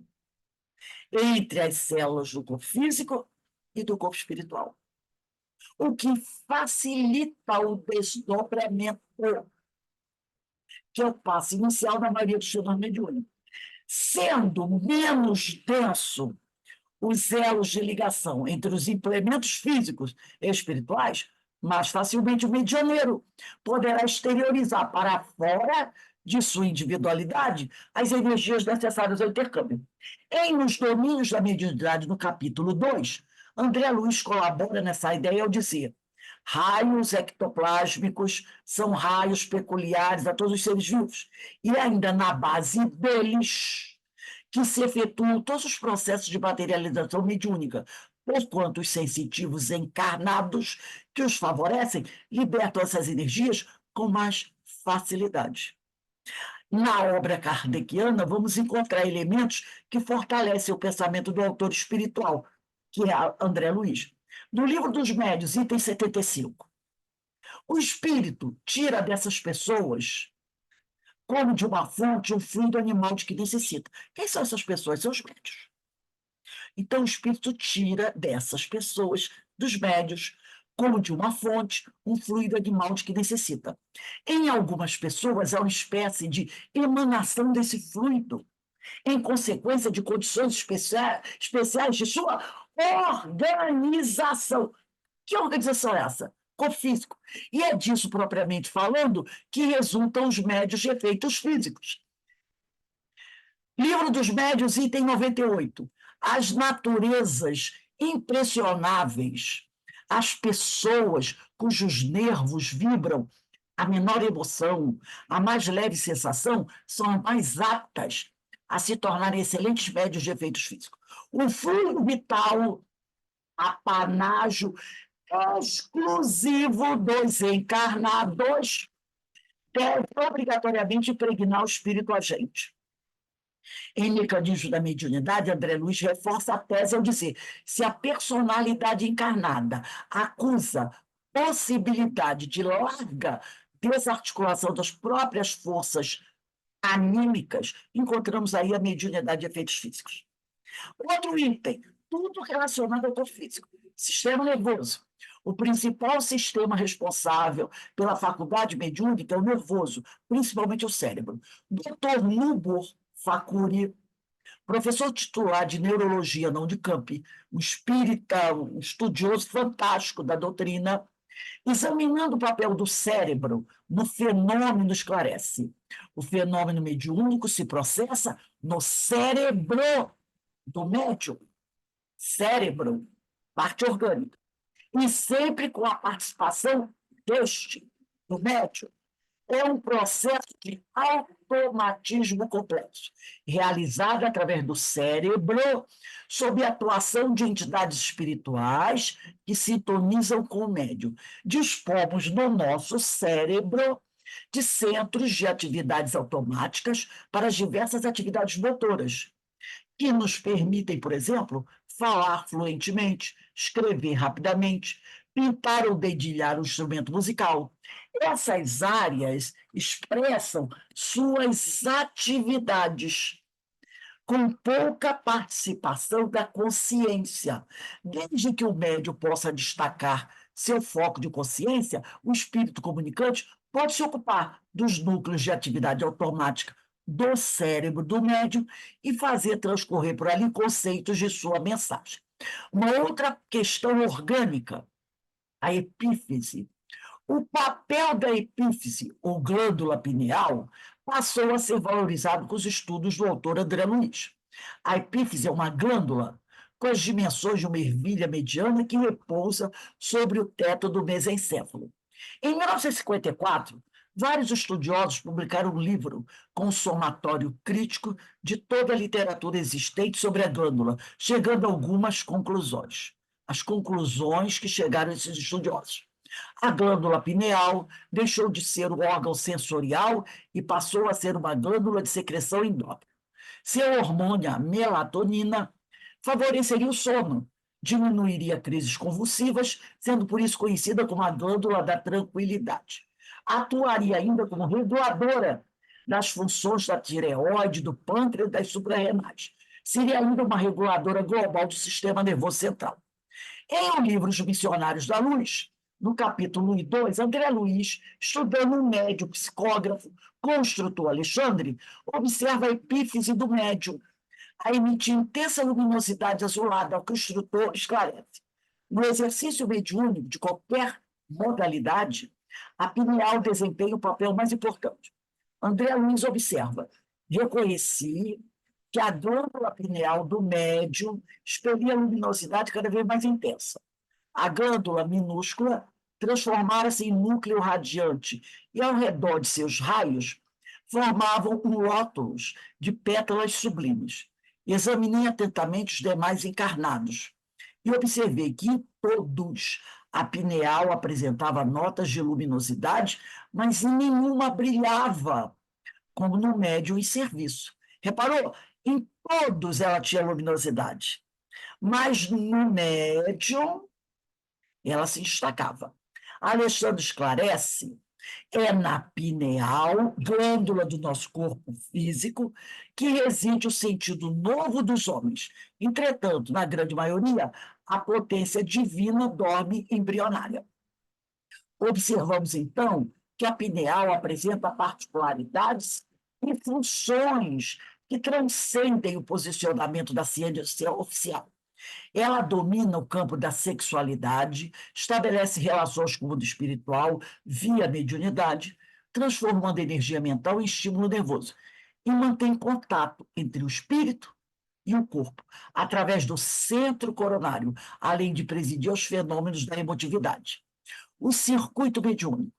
entre as células do corpo físico e do corpo espiritual, o que facilita o desdobramento, que é o passo inicial da maioria dos fenômenos mediúnicos. Sendo menos denso os elos de ligação entre os implementos físicos e espirituais, mais facilmente o medianeiro poderá exteriorizar para fora de sua individualidade as energias necessárias ao intercâmbio. Nos domínios da mediunidade, no capítulo 2, André Luiz colabora nessa ideia ao dizer: raios ectoplásmicos são raios peculiares a todos os seres vivos, e ainda na base deles que se efetuam todos os processos de materialização mediúnica, porquanto os sensitivos encarnados que os favorecem libertam essas energias com mais facilidade. Na obra kardeciana, vamos encontrar elementos que fortalecem o pensamento do autor espiritual, que é André Luiz. No Livro dos Médiuns, item 75, o espírito tira dessas pessoas, como de uma fonte, um fluido animal de que necessita. Quem são essas pessoas? São os médiuns. Então, o espírito tira dessas pessoas, dos médiuns, como de uma fonte, um fluido animal de que necessita. Em algumas pessoas, há uma espécie de emanação desse fluido, em consequência de condições especiais de sua organização. Que organização é essa? Corpo físico. E é disso, propriamente falando, que resultam os médios de efeitos físicos. Livro dos Médiuns, item 98. As naturezas impressionáveis, as pessoas cujos nervos vibram a menor emoção, a mais leve sensação, são as mais aptas a se tornarem excelentes médios de efeitos físicos. O fluido vital, apanágio exclusivo dos encarnados, deve obrigatoriamente impregnar o espírito agente. Em Mecanismo da Mediunidade, André Luiz reforça a tese ao dizer: se a personalidade encarnada acusa possibilidade de larga desarticulação das próprias forças anímicas, encontramos aí a mediunidade de efeitos físicos. Outro item, tudo relacionado ao corpo físico. Sistema nervoso. O principal sistema responsável pela faculdade mediúnica é o nervoso, principalmente o cérebro. Dr. Nubor Facuri, professor titular de neurologia na Unicamp, um espírita, um estudioso fantástico da doutrina, examinando o papel do cérebro no fenômeno, esclarece: o fenômeno mediúnico se processa no cérebro do médium, cérebro, parte orgânica, e sempre com a participação deste, do médium. é um processo de automatismo complexo, realizado através do cérebro, sob a atuação de entidades espirituais que sintonizam com o médium. Dispomos no nosso cérebro de centros de atividades automáticas para as diversas atividades motoras, que nos permitem, por exemplo, falar fluentemente, escrever rapidamente, pintar ou dedilhar um instrumento musical. Essas áreas expressam suas atividades com pouca participação da consciência. Desde que o médium possa destacar seu foco de consciência, o espírito comunicante pode se ocupar dos núcleos de atividade automática do cérebro do médium e fazer transcorrer por ali conceitos de sua mensagem. Uma outra questão orgânica, a epífise. O papel da epífise, ou glândula pineal, passou a ser valorizado com os estudos do autor André Luiz. A epífise é uma glândula com as dimensões de uma ervilha mediana que repousa sobre o teto do mesencéfalo. Em 1954, vários estudiosos publicaram um livro com um somatório crítico de toda a literatura existente sobre a glândula, chegando a algumas conclusões. As conclusões que chegaram esses estudiosos. A glândula pineal deixou de ser um órgão sensorial e passou a ser uma glândula de secreção endócrina. Seu hormônio, a melatonina, favoreceria o sono, diminuiria crises convulsivas, sendo por isso conhecida como a glândula da tranquilidade. Atuaria ainda como reguladora das funções da tireoide, do pâncreas e das suprarrenais. Seria ainda uma reguladora global do sistema nervoso central. Em O Livro Os Missionários da Luz, no capítulo 1 e 2, André Luiz, estudando um médium psicógrafo, construtor Alexandre, observa a epífise do médium, a emitir intensa luminosidade azulada, ao que o instrutor esclarece. No exercício mediúnico de qualquer modalidade, a pineal desempenha o papel mais importante. André Luiz observa: reconheci que a glândula pineal do médium expelia luminosidade cada vez mais intensa. A glândula minúscula transformara-se em núcleo radiante e, ao redor de seus raios, formavam um lótulos de pétalas sublimes. Examinei atentamente os demais encarnados e observei que em todos a pineal apresentava notas de luminosidade, mas em nenhuma brilhava, como no médium em serviço. Reparou? Em todos ela tinha luminosidade, mas no médium ela se destacava. Alexandre esclarece: é na pineal, glândula do nosso corpo físico, que reside o sentido novo dos homens. Entretanto, na grande maioria, a potência divina dorme embrionária. Observamos, então, que a pineal apresenta particularidades e funções que transcendem o posicionamento da ciência oficial. Ela domina o campo da sexualidade, estabelece relações com o mundo espiritual via mediunidade, transformando a energia mental em estímulo nervoso, e mantém contato entre o espírito e o corpo, através do centro coronário, além de presidir os fenômenos da emotividade. O circuito mediúnico,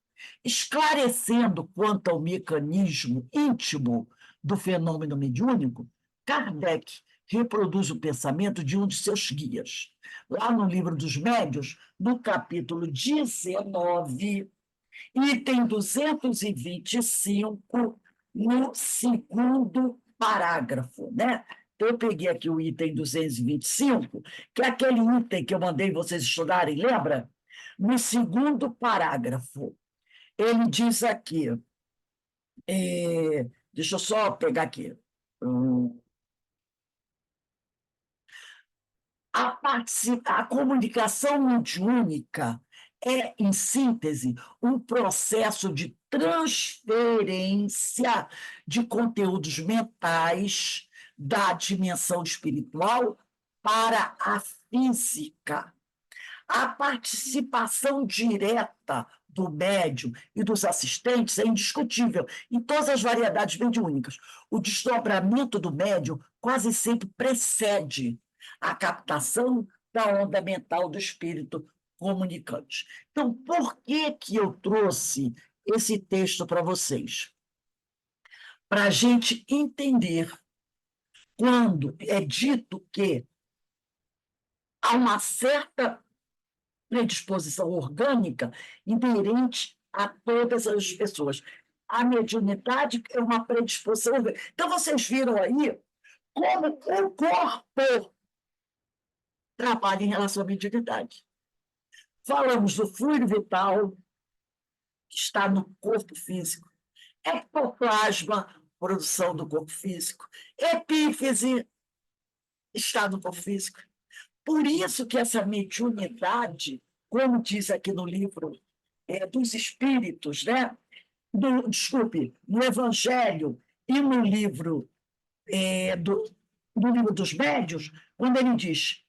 esclarecendo quanto ao mecanismo íntimo do fenômeno mediúnico, Kardec reproduz o pensamento de um de seus guias. Lá no Livro dos Médiuns, no capítulo 19, item 225, no segundo parágrafo, né? Então, eu peguei aqui o item 225, que é aquele item que eu mandei vocês estudarem, lembra? No segundo parágrafo, ele diz aqui, deixa eu só pegar aqui. A comunicação mediúnica é, em síntese, um processo de transferência de conteúdos mentais da dimensão espiritual para a física. A participação direta do médium e dos assistentes é indiscutível em todas as variedades mediúnicas. O desdobramento do médium quase sempre precede a captação da onda mental do espírito comunicante. Então, por que que eu trouxe esse texto para vocês, para a gente entender quando é dito que há uma certa predisposição orgânica inerente a todas as pessoas. A mediunidade é uma predisposição orgânica. Então, vocês viram aí como o corpo trabalha em relação à mediunidade. Falamos do fluido vital, que está no corpo físico, ectoplasma, produção do corpo físico, epífise, está no corpo físico. Por isso que essa mediunidade, como diz aqui no livro dos Espíritos, né? Desculpe, no Evangelho e no livro, no livro dos Médiuns, quando ele diz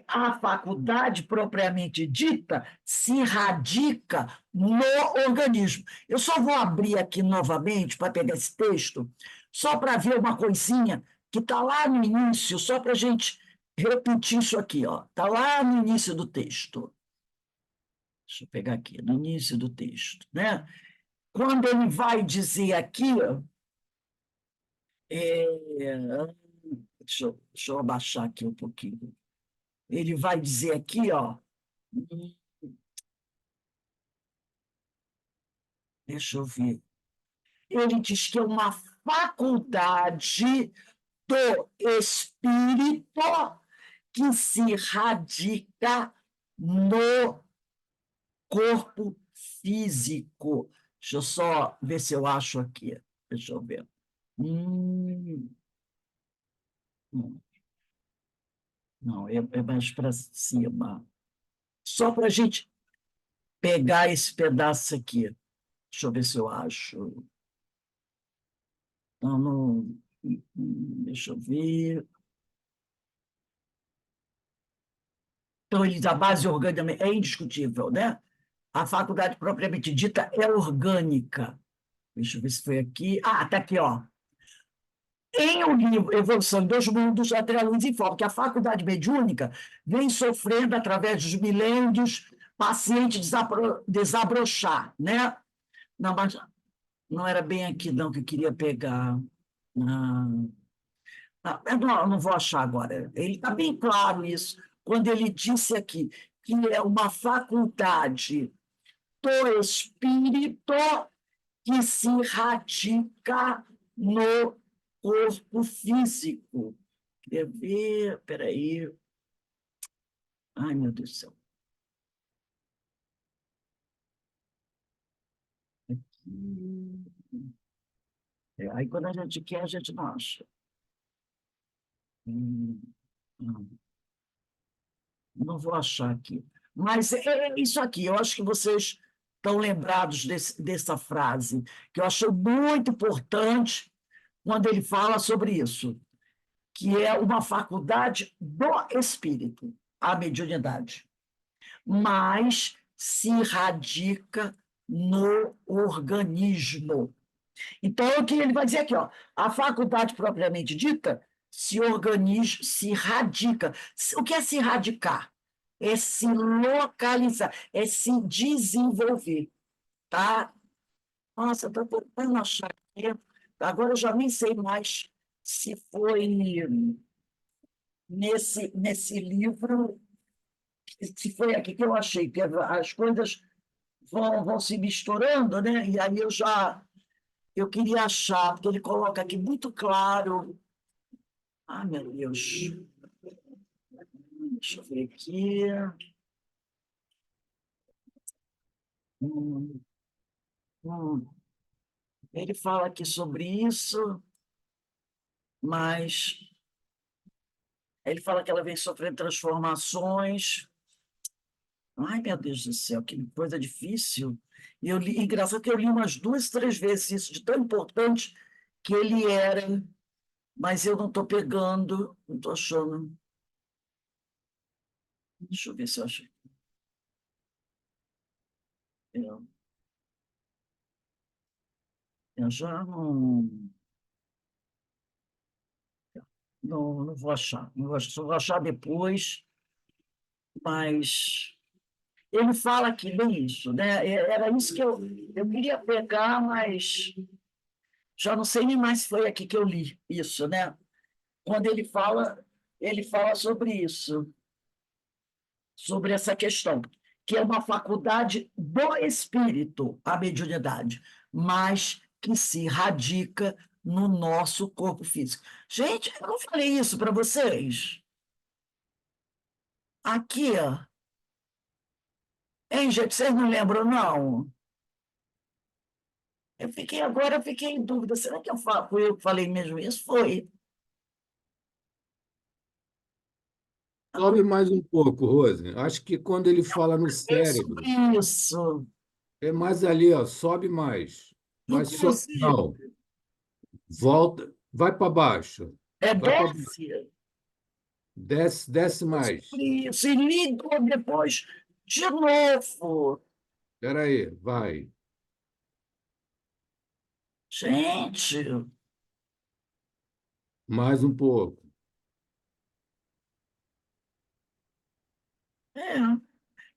a faculdade propriamente dita se radica no organismo. Eu só vou abrir aqui novamente para pegar esse texto, só para ver uma coisinha que está lá no início, só para a gente repetir isso aqui. Está lá no início do texto. Deixa eu pegar aqui, no início do texto. Né? Quando ele vai dizer aqui, deixa eu abaixar aqui um pouquinho. Ele vai dizer aqui, deixa eu ver. Ele diz que é uma faculdade do espírito que se radica no corpo físico. Deixa eu só ver se eu acho aqui. Deixa eu ver. Não, é mais para cima. Só para a gente pegar esse pedaço aqui. Deixa eu ver se eu acho. Não, não, deixa eu ver. Então, ele, a base orgânica é indiscutível, né? A faculdade propriamente dita é orgânica. Deixa eu ver se foi aqui. Ah, está aqui, ó. Em o livro Evolução dos Mundos, a André Luiz informa que a faculdade mediúnica vem sofrendo, através dos milênios, paciente desabrochar, né? Não, mas não era bem aqui, não, que eu queria pegar. Eu não vou achar agora. Ele está bem claro isso, quando ele disse aqui que é uma faculdade do espírito que se radica no corpo físico. Quer ver? Espera aí. Ai, meu Deus do céu. Aí, quando a gente quer, a gente não acha. Não vou achar aqui. Mas é isso aqui. Eu acho que vocês estão lembrados dessa frase, que eu achei muito importante quando ele fala sobre isso, que é uma faculdade do espírito, a mediunidade, mas se radica no organismo. Então, o que ele vai dizer aqui, a faculdade propriamente dita se organiza, se radica. O que é se radicar? É se localizar, é se desenvolver, tá? Nossa, estou tentando achar aqui. Agora eu já nem sei mais se foi nesse livro, se foi aqui que eu achei, que as coisas vão se misturando, né? E aí eu queria achar, porque ele coloca aqui muito claro. Ai, meu Deus. Deixa eu ver aqui. Hum, hum. Ele fala aqui sobre isso, mas ele fala que ela vem sofrendo transformações. Ai, meu Deus do céu, que coisa difícil. E eu li, engraçado que eu li umas 2, 3 vezes isso, de tão importante que ele era, mas eu não estou pegando, não estou achando. Deixa eu ver se eu acho. Eu já não vou achar. Não vou achar, só vou achar depois, mas ele fala aqui bem isso, né? Era isso que eu queria pegar, mas já não sei nem mais se foi aqui que eu li isso, né? Quando ele fala sobre isso, sobre essa questão, que é uma faculdade do espírito, a mediunidade, mas que se radica no nosso corpo físico. Gente, eu não falei isso para vocês? Aqui, ó. Hein, gente, vocês não lembram, não? Eu fiquei em dúvida. Será que fui eu que falei mesmo isso? Foi. Sobe mais um pouco, Rose. Acho que quando ele fala no É sobre cérebro, isso. é mais ali, ó, sobe mais. Vai só, Inclusive, não, volta, vai para baixo. é Vai para desce. desce, desce É mais. sobre isso. E ligou depois de novo. Espera aí, vai. Gente, Mais um pouco. é,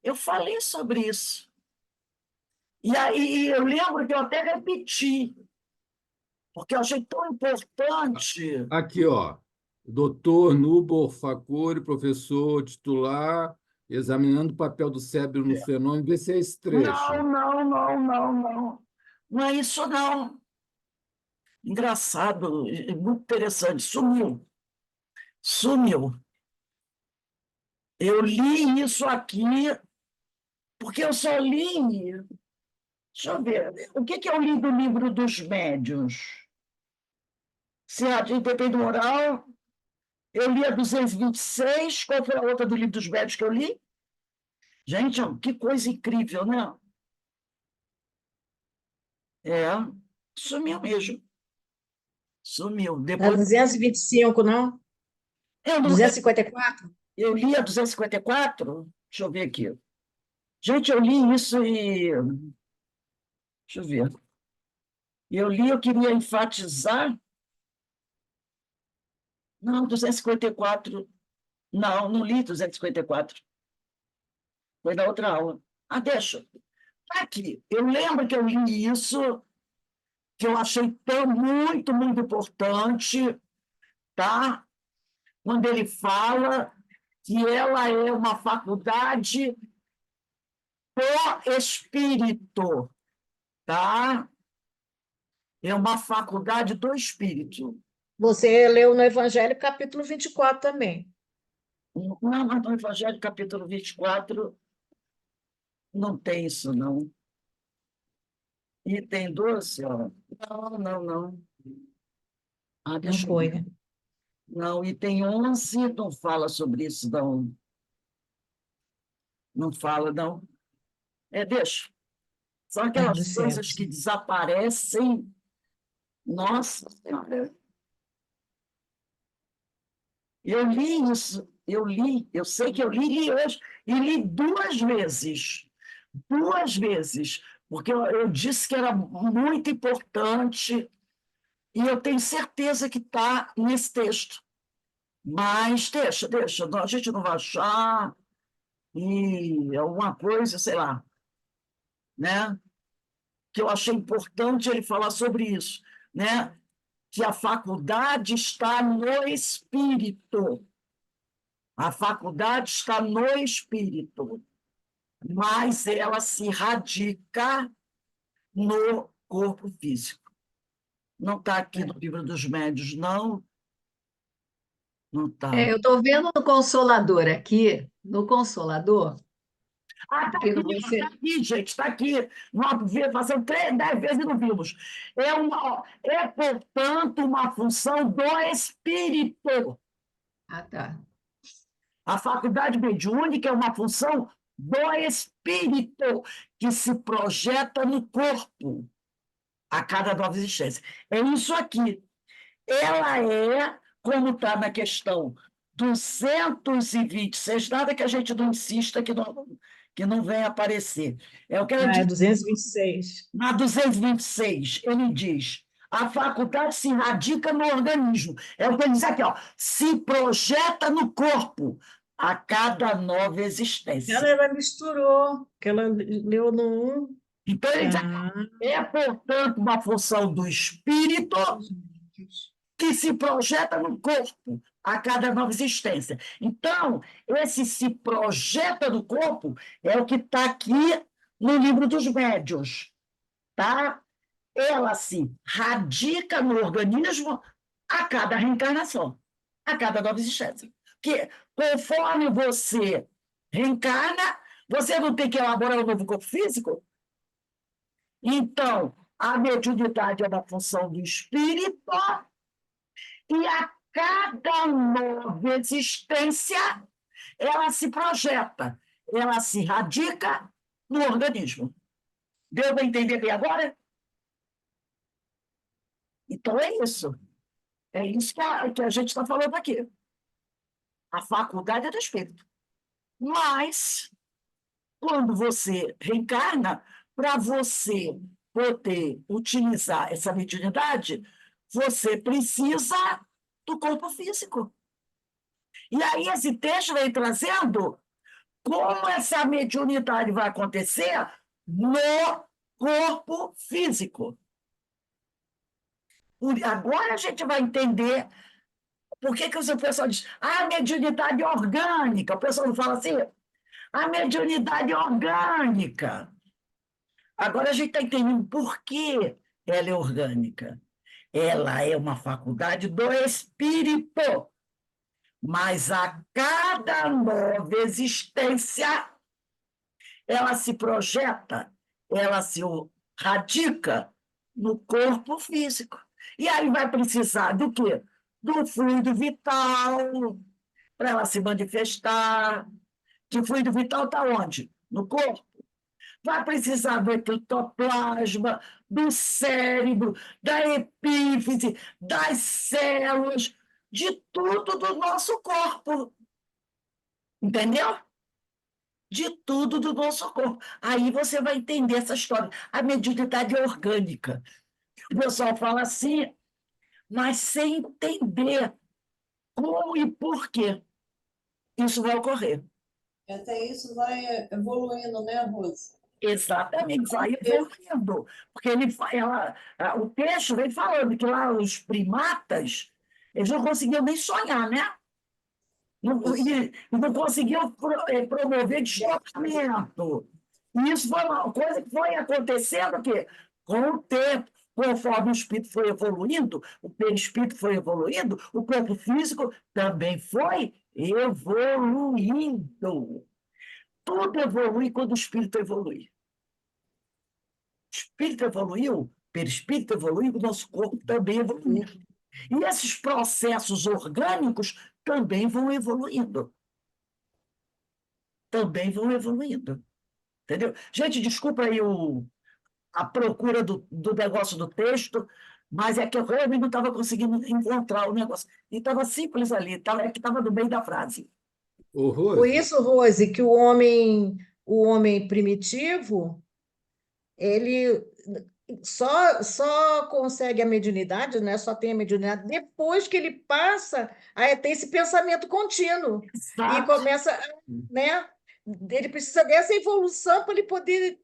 eu falei sobre isso. E aí eu lembro que eu até repeti, porque eu achei tão importante. Aqui, ó. Doutor Nubor Facuri, professor titular, examinando o papel do cérebro no fenômeno. Vê se é esse Não, trecho. não, não, não, não. Não é isso, não. Engraçado, muito interessante. Sumiu. Sumiu. Eu li isso aqui, porque eu só li. Deixa eu ver. O que eu li do livro dos médiuns? Se a de depende do oral, eu li a 226. Qual foi a outra do livro dos médiuns que eu li? Gente, que coisa incrível, né? É, sumiu mesmo. Sumiu. Não é Depois, 225, não? eu, não, 254? eu li a 254. Deixa eu ver aqui. Gente, eu li isso e. Deixa eu ver. Eu li, eu queria enfatizar. Não, 254. Não, não li 254. Foi da outra aula. Ah, deixa. Tá aqui. Eu lembro que eu li isso, que eu achei tão muito, muito importante, tá? Quando ele fala que ela é uma faculdade do espírito, tá? É uma faculdade do espírito. Você leu no Evangelho, capítulo 24 também. Não, mas no Evangelho, capítulo 24, não tem isso, não. Item 12, ó. Não, não, não. Ah, Não deixa eu foi, ver. né? Não, item 11 não fala sobre isso, não. Não fala, não. Deixa. São Ah, aquelas dos coisas céus. que desaparecem. Nossa Senhora. Eu li isso, eu sei que eu li hoje, e li duas vezes, porque eu disse que era muito importante, e eu tenho certeza que está nesse texto. Mas deixa, a gente não vai achar, e alguma coisa, sei lá, né? Que eu achei importante ele falar sobre isso, né? Que a faculdade está no espírito. A faculdade está no espírito, mas ela se radica no corpo físico. Não está aqui no livro dos médios, não. Não está. Eu estou vendo no Consolador aqui, no Consolador, Ah, que está você. aqui, gente, está aqui. Nós fazemos 10 vezes e não vimos. Portanto, uma função do espírito. Ah, tá. A faculdade mediúnica é uma função do espírito que se projeta no corpo a cada nova existência. É isso aqui. Ela é, como está na questão 226, nada que a gente não insista que não venha aparecer. É o que ela Ah, é diz 226. na 226, ele diz: a faculdade se radica no organismo. É o que ele diz aqui, ó, se projeta no corpo a cada nova existência. Ela misturou, que ela leu no 1. Então, ele diz, Ah, é, portanto, uma função do espírito que se projeta no corpo a cada nova existência. Então, esse se projeta no corpo é o que está aqui no livro dos médiuns, tá? Ela se radica no organismo a cada reencarnação, a cada nova existência. Porque conforme você reencarna, você não tem que elaborar um novo corpo físico? Então, a mediunidade é uma função do espírito e a cada nova existência ela se projeta, ela se radica no organismo. Deu para entender bem agora? Então é isso. É isso que a gente está falando aqui. A faculdade é do espírito. Mas, quando você reencarna, para você poder utilizar essa mediunidade, você precisa do corpo físico. E aí esse texto vem trazendo como essa mediunidade vai acontecer no corpo físico. Agora a gente vai entender por que o pessoal diz a mediunidade orgânica. O pessoal não fala assim, a mediunidade orgânica. Agora a gente está entendendo por que ela é orgânica. Ela é uma faculdade do espírito, mas a cada nova existência, ela se projeta, ela se radica no corpo físico. E aí vai precisar do quê? Do fluido vital, para ela se manifestar. Que o fluido vital está onde? No corpo. Vai precisar do ectoplasma, do cérebro, da epífise, das células, de tudo do nosso corpo. Entendeu? De tudo do nosso corpo. Aí você vai entender essa história. A mediunidade é orgânica. O pessoal fala assim, mas sem entender como e por que isso vai ocorrer. E até isso vai evoluindo, né, Rose? Exatamente, vai evoluindo. Porque o texto vem falando que lá os primatas, eles não conseguiam nem sonhar, né? Não conseguiam promover deslocamento. E isso foi uma coisa que foi acontecendo que, com o tempo, conforme o espírito foi evoluindo, o perispírito foi evoluindo, o corpo físico também foi evoluindo. Tudo evolui quando o espírito evolui. O espírito evoluiu, o perispírito evoluiu, o nosso corpo também evoluiu. E esses processos orgânicos também vão evoluindo. Também vão evoluindo. Entendeu? Gente, desculpa aí a procura do negócio do texto, mas é que eu realmente não estava conseguindo encontrar o negócio. E estava simples ali, é que estava no meio da frase. Ô, Por Rose, isso, Rose, que o homem primitivo, ele só consegue a mediunidade, né? Só tem a mediunidade depois que ele passa a ter esse pensamento contínuo e Exato. começa, né? Ele precisa dessa evolução para ele poder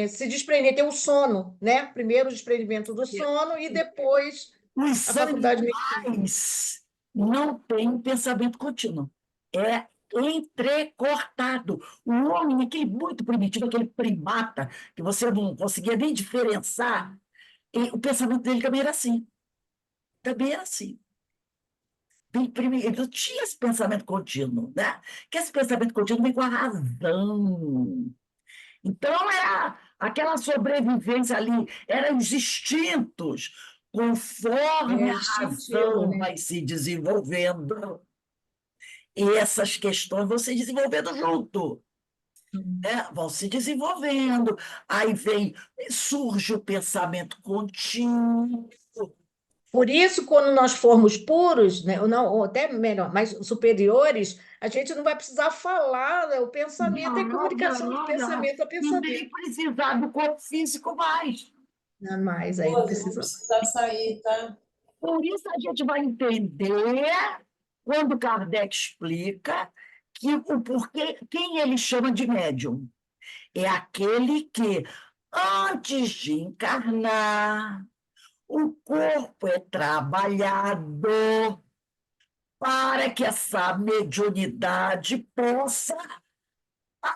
se desprender, ter o sono, né? Primeiro o desprendimento do sono e depois Os a faculdade animais não têm pensamento contínuo. É entrecortado. O homem, aquele muito primitivo, aquele primata, que você não conseguia nem diferenciar, o pensamento dele também era assim. Também era assim. Ele não tinha esse pensamento contínuo, né? Que esse pensamento contínuo vem com a razão. Então, era aquela sobrevivência ali, eram os instintos, conforme a instintivo, razão né? vai se desenvolvendo. E essas questões vão se desenvolvendo junto, né? Vão se desenvolvendo. Aí surge o pensamento contínuo. Por isso, quando nós formos puros, né, ou até melhor, mais superiores, a gente não vai precisar falar, né? O pensamento é comunicação de pensamento a Não pensamento. tem precisar do corpo físico mais. Não, mais aí não Rose, vou precisa. precisar sair, tá? Por isso a gente vai entender quando Kardec explica que o porquê, quem ele chama de médium? É aquele que, antes de encarnar, o corpo é trabalhado para que essa mediunidade possa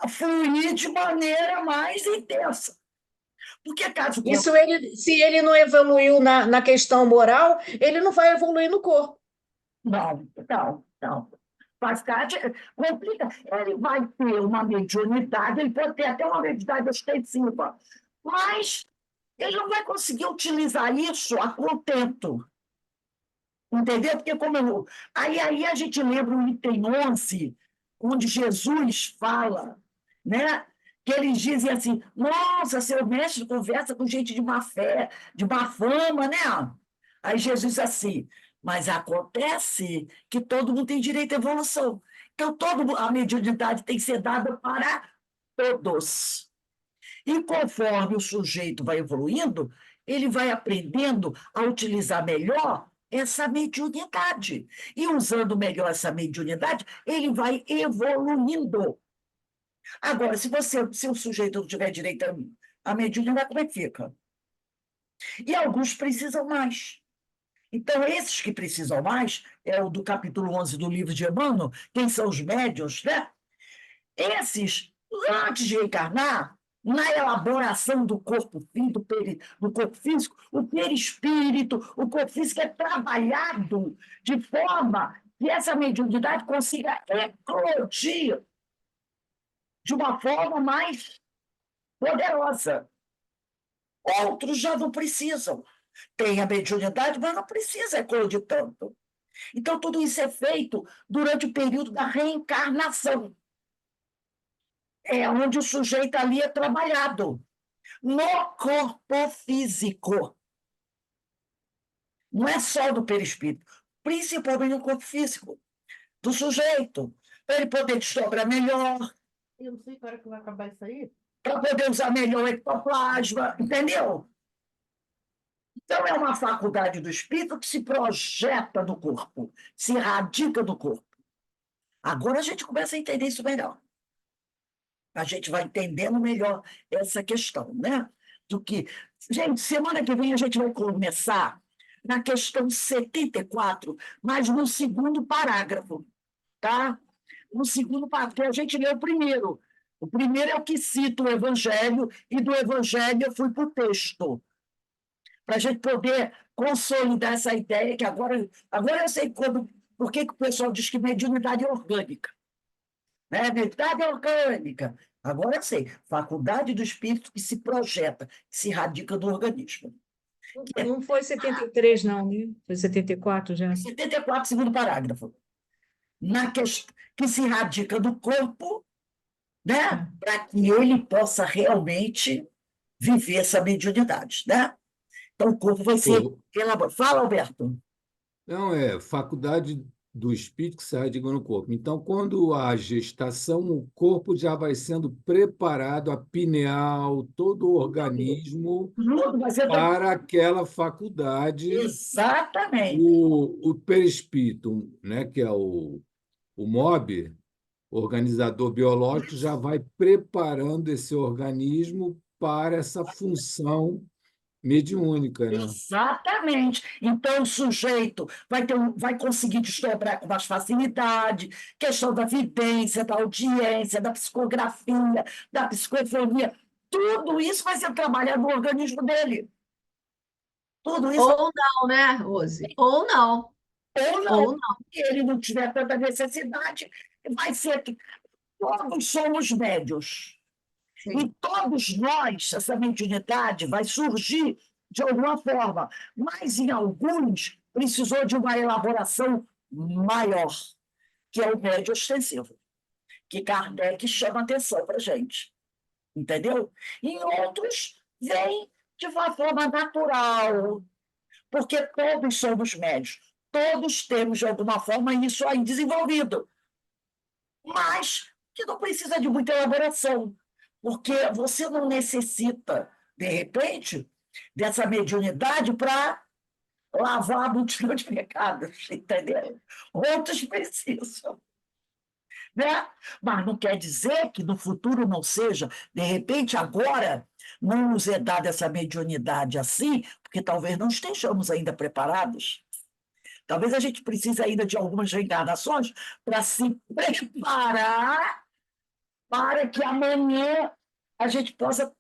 fluir de maneira mais intensa. Porque caso Isso ele, se ele não evoluiu na questão moral, ele não vai evoluir no corpo. não. Faz parte, complica. Ele vai ter uma mediunidade, ele pode ter até uma mediunidade ostensiva, mas ele não vai conseguir utilizar isso a contento. Entendeu? Porque aí a gente lembra o item 11, onde Jesus fala, né? Que eles dizem assim, nossa, seu mestre conversa com gente de má fé, de má fama, né? Aí Jesus diz assim, mas acontece que todo mundo tem direito à evolução. Então, a mediunidade tem que ser dada para todos. E conforme o sujeito vai evoluindo, ele vai aprendendo a utilizar melhor essa mediunidade. E usando melhor essa mediunidade, ele vai evoluindo. Agora, se o sujeito não tiver direito à mediunidade, como é que fica? E alguns precisam mais. Então, esses que precisam mais, é o do capítulo 11 do livro de Emmanuel, quem são os médiuns, né? Esses, antes de encarnar, na elaboração do corpo físico, o perispírito, o corpo físico é trabalhado de forma que essa mediunidade consiga eclodir de uma forma mais poderosa. Outros já não precisam. Tem a mediunidade, mas não precisa eclodir tanto. Então, tudo isso é feito durante o período da reencarnação. É onde o sujeito ali é trabalhado, no corpo físico. Não é só do perispírito, principalmente no corpo físico do sujeito, para ele poder desdobrar melhor, Eu não sei que hora que vai acabar isso aí. para poder usar melhor o ectoplasma, entendeu? Então, é uma faculdade do espírito que se projeta no corpo, se radica no corpo. Agora a gente começa a entender isso melhor. A gente vai entendendo melhor essa questão, né? Do que. Gente, semana que vem a gente vai começar na questão 74, mas no segundo parágrafo, tá? No segundo parágrafo, porque a gente lê o primeiro. O primeiro é o que cita o Evangelho, e do Evangelho eu fui para o texto, para a gente poder consolidar essa ideia, que agora eu sei por que o pessoal diz que mediunidade é orgânica. Né? Mediunidade é orgânica. Agora eu sei, faculdade do espírito que se projeta, que se radica no organismo. Não foi 73, não, né? Foi 74 já. 74, segundo parágrafo. Que se radica no corpo, né? Para que ele possa realmente viver essa mediunidade. Né? Então, o corpo vai ser elaborado. Fala, Alberto. Não, é faculdade do espírito que se radica no corpo. Então, quando há gestação, o corpo já vai sendo preparado, a pineal, todo o organismo Tudo vai ser para aquela faculdade. Exatamente. O perispírito, né, que é o MOB, organizador biológico, já vai preparando esse organismo para essa função mediúnica, né? Exatamente. Então, o sujeito vai conseguir desdobrar com mais facilidade, questão da vidência, da audiência, da psicografia, da psicofonia, tudo isso vai ser trabalhado no organismo dele. Tudo isso, Ou não, né, Rose? Ou não. ou não, Ou não. se ele não tiver tanta necessidade, vai ser que todos somos médios. Sim. E todos nós, essa mediunidade vai surgir de alguma forma, mas em alguns precisou de uma elaboração maior, que é o médio ostensivo, que Kardec chama atenção para a gente. Entendeu? Em outros, vem de uma forma natural, porque todos somos médios, todos temos, de alguma forma, isso aí desenvolvido, mas que não precisa de muita elaboração, porque você não necessita, de repente, dessa mediunidade para lavar a multidão de pecados, entendeu? Outros precisam, né? Mas não quer dizer que no futuro não seja. De repente, agora, não nos é dada essa mediunidade assim, porque talvez não estejamos ainda preparados. Talvez a gente precise ainda de algumas reencarnações para se preparar para que amanhã a gente possa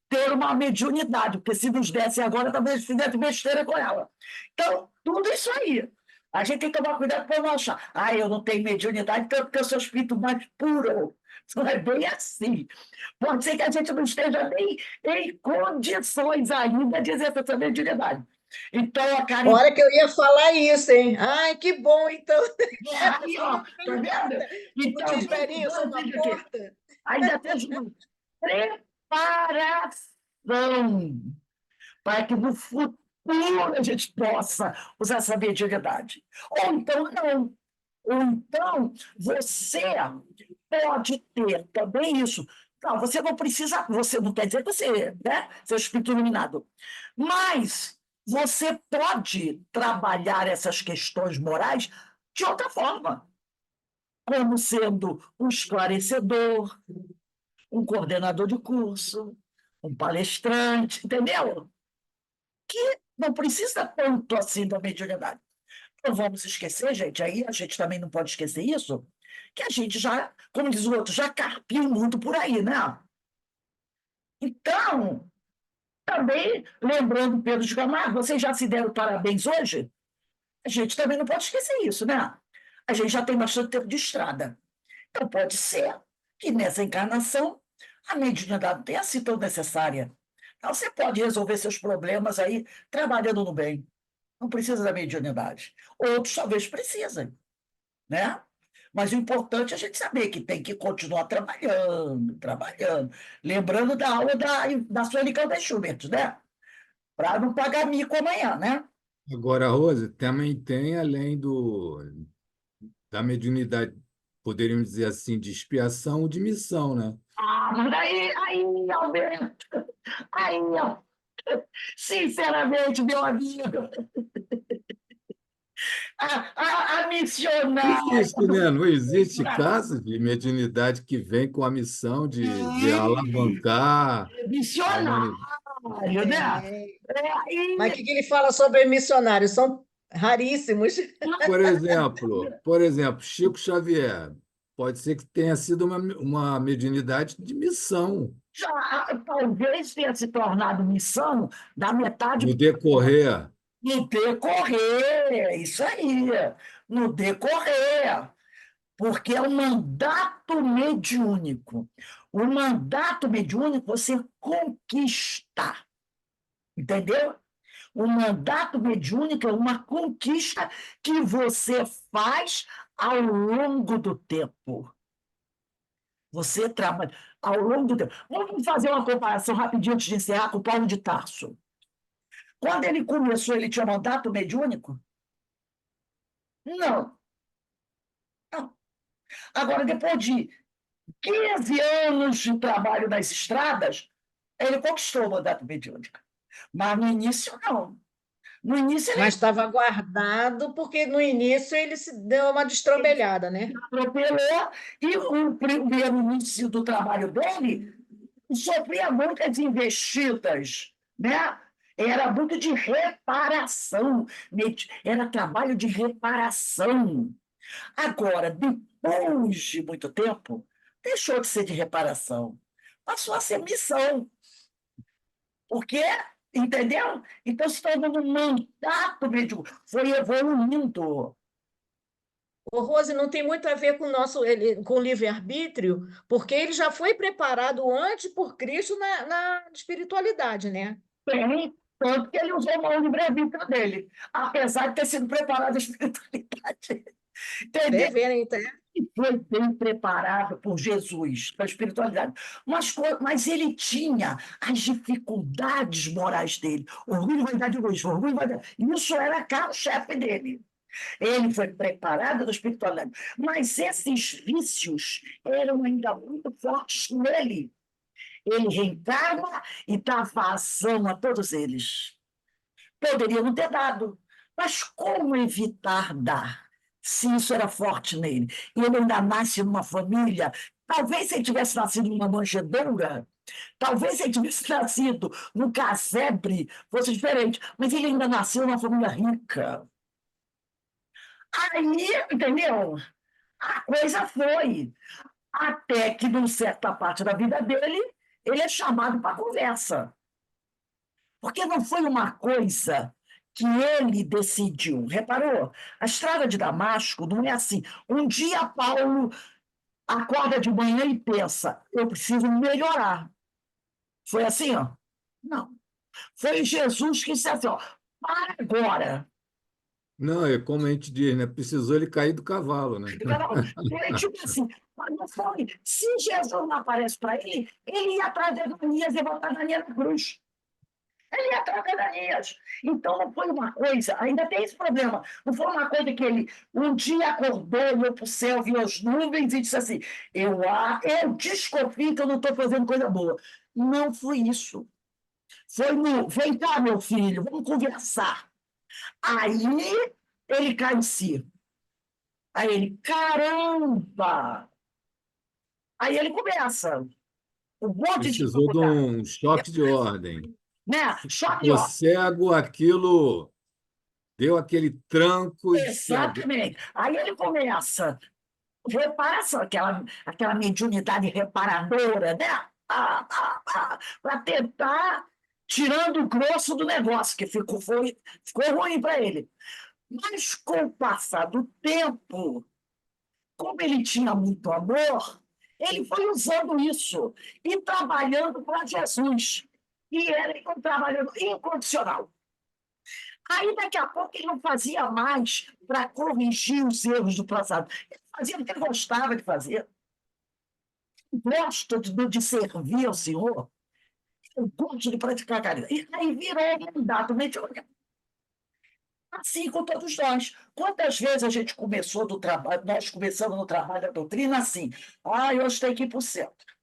ter uma mediunidade, porque se nos desse agora, talvez fizesse besteira com ela. Então, tudo isso aí. A gente tem que tomar cuidado para não achar. Ah, eu não tenho mediunidade, então porque eu sou espírito mais puro. Não é bem assim. Pode ser que a gente não esteja nem em condições ainda de exercer essa mediunidade. Então, a caridade. Hora que eu ia falar isso, hein? Ai, que bom, então. Aí, ó, tá vendo? Como Então, diz Verinha, eu sou uma veja aqui, porta. ainda tem uma preparação para que no futuro a gente possa usar essa mediunidade. Ou então, não. Ou então, você pode ter também isso. Não, você não precisa, você não quer dizer que você, né, seu espírito iluminado, mas você pode trabalhar essas questões morais de outra forma, como sendo um esclarecedor, um coordenador de curso, um palestrante, entendeu? Que não precisa tanto assim da mediunidade. Não vamos esquecer, gente, aí a gente também não pode esquecer isso, que a gente já, como diz o outro, já carpiu muito por aí, né? Então, também, lembrando Pedro de Camargo, vocês já se deram parabéns hoje? A gente também não pode esquecer isso, né? A gente já tem bastante tempo de estrada. Então, pode ser que nessa encarnação a mediunidade não tenha sido tão necessária. Então, você pode resolver seus problemas aí trabalhando no bem. Não precisa da mediunidade. Outros talvez precisem, né? Mas o importante é a gente saber que tem que continuar trabalhando, trabalhando. Lembrando da aula da Sueli Caldas Schubert, né? Para não pagar mico amanhã, né? Agora, Rose, também tem, além da mediunidade, poderíamos dizer assim, de expiação ou de missão, né? Ah, mas aí, Alberto, aí, ó, sinceramente, meu amigo, a missionária Existe, né? Não existe do caso de mediunidade que vem com a missão de alavancar a humanidade. missionário, né? É. Mas o Aí, que que ele fala sobre missionários? São raríssimos. Por exemplo, Chico Xavier, pode ser que tenha sido uma mediunidade de missão já, talvez tenha se tornado missão da metade no decorrer. no decorrer, isso aí, no decorrer, porque é um mandato mediúnico. O mandato mediúnico você conquista, entendeu? O mandato mediúnico é uma conquista que você faz ao longo do tempo. Você trabalha ao longo do tempo. Vamos fazer uma comparação rapidinho antes de encerrar com o Paulo de Tarso. Quando ele começou, ele tinha mandato mediúnico? Não, não. Agora, depois de 15 anos de trabalho nas estradas, ele conquistou o mandato mediúnico. Mas no início, não. No início, Mas ele estava guardado, porque no início ele se deu uma destrambelhada, né? atropelou e o primeiro início do trabalho dele sofria muitas investidas, né? Era muito de reparação, era trabalho de reparação. Agora, depois de muito tempo, deixou de ser de reparação, passou a ser missão, porque, entendeu? Então se tornou um mandato mediúnico, foi evoluindo. O Rose não tem muito a ver com o nosso, com o livre-arbítrio, porque ele já foi preparado antes por Cristo na espiritualidade, né? Tem, tanto que ele usou o livre-arbítrio dele, apesar de ter sido preparado a espiritualidade. Até Entendeu? ver, então. E foi bem preparado por Jesus para a espiritualidade. Mas ele tinha as dificuldades morais dele. Orgulho, vaidade e egoísmo. Orgulho, vaidade. Isso era carro-chefe dele. Ele foi preparado da espiritualidade. Mas esses vícios eram ainda muito fortes nele. Ele reencarna e dá vazão a todos eles. Poderia não ter dado. Mas como evitar dar? Se isso era forte nele. E ele ainda nasce numa família. Talvez se ele tivesse nascido numa manjedoura, talvez se ele tivesse nascido num casebre, fosse diferente. Mas ele ainda nasceu numa família rica. Aí, entendeu? A coisa foi. Até que, numa certa parte da vida dele, ele é chamado para conversa. Porque não foi uma coisa que ele decidiu. Reparou? A estrada de Damasco não é assim. Um dia Paulo acorda de manhã e pensa, eu preciso melhorar. Foi assim, ó? Não. Foi Jesus que disse assim, ó, para agora. Não, é como a gente diz, né? Precisou ele cair do cavalo, né? Foi tipo assim, mas não foi. Se Jesus não aparece para ele, ele ia atrás de Ananias e botar Ananias na cruz. Ele ia atrás de Ananias. Então não foi uma coisa, ainda tem esse problema, não foi uma coisa que ele um dia acordou, olhou para o céu, viu as nuvens e disse assim, eu desconfio que eu não estou fazendo coisa boa. Não foi isso. Foi no, vem cá, meu filho, vamos conversar. Aí ele cai em si. Aí ele, caramba! Aí ele começa. Um monte de Precisou de dificuldade. um choque de ordem. Né? Choque de O ordem. cego, aquilo deu aquele tranco e disse, Exatamente. Aí ele começa. Repara só aquela mediunidade reparadora, né? Para tentar tirando o grosso do negócio, que ficou ruim para ele. Mas com o passar do tempo, como ele tinha muito amor, ele foi usando isso e trabalhando para Jesus. E era trabalhando incondicional. Aí, daqui a pouco, ele não fazia mais para corrigir os erros do passado. Ele fazia porque ele gostava de fazer. Gosto de servir ao Senhor. Eu gosto de praticar a caridade. E aí virou um mandato mediúnico. Assim com todos nós. Quantas vezes a gente começou do trabalho, nós começamos no trabalho da doutrina assim, hoje tem que ir para o centro.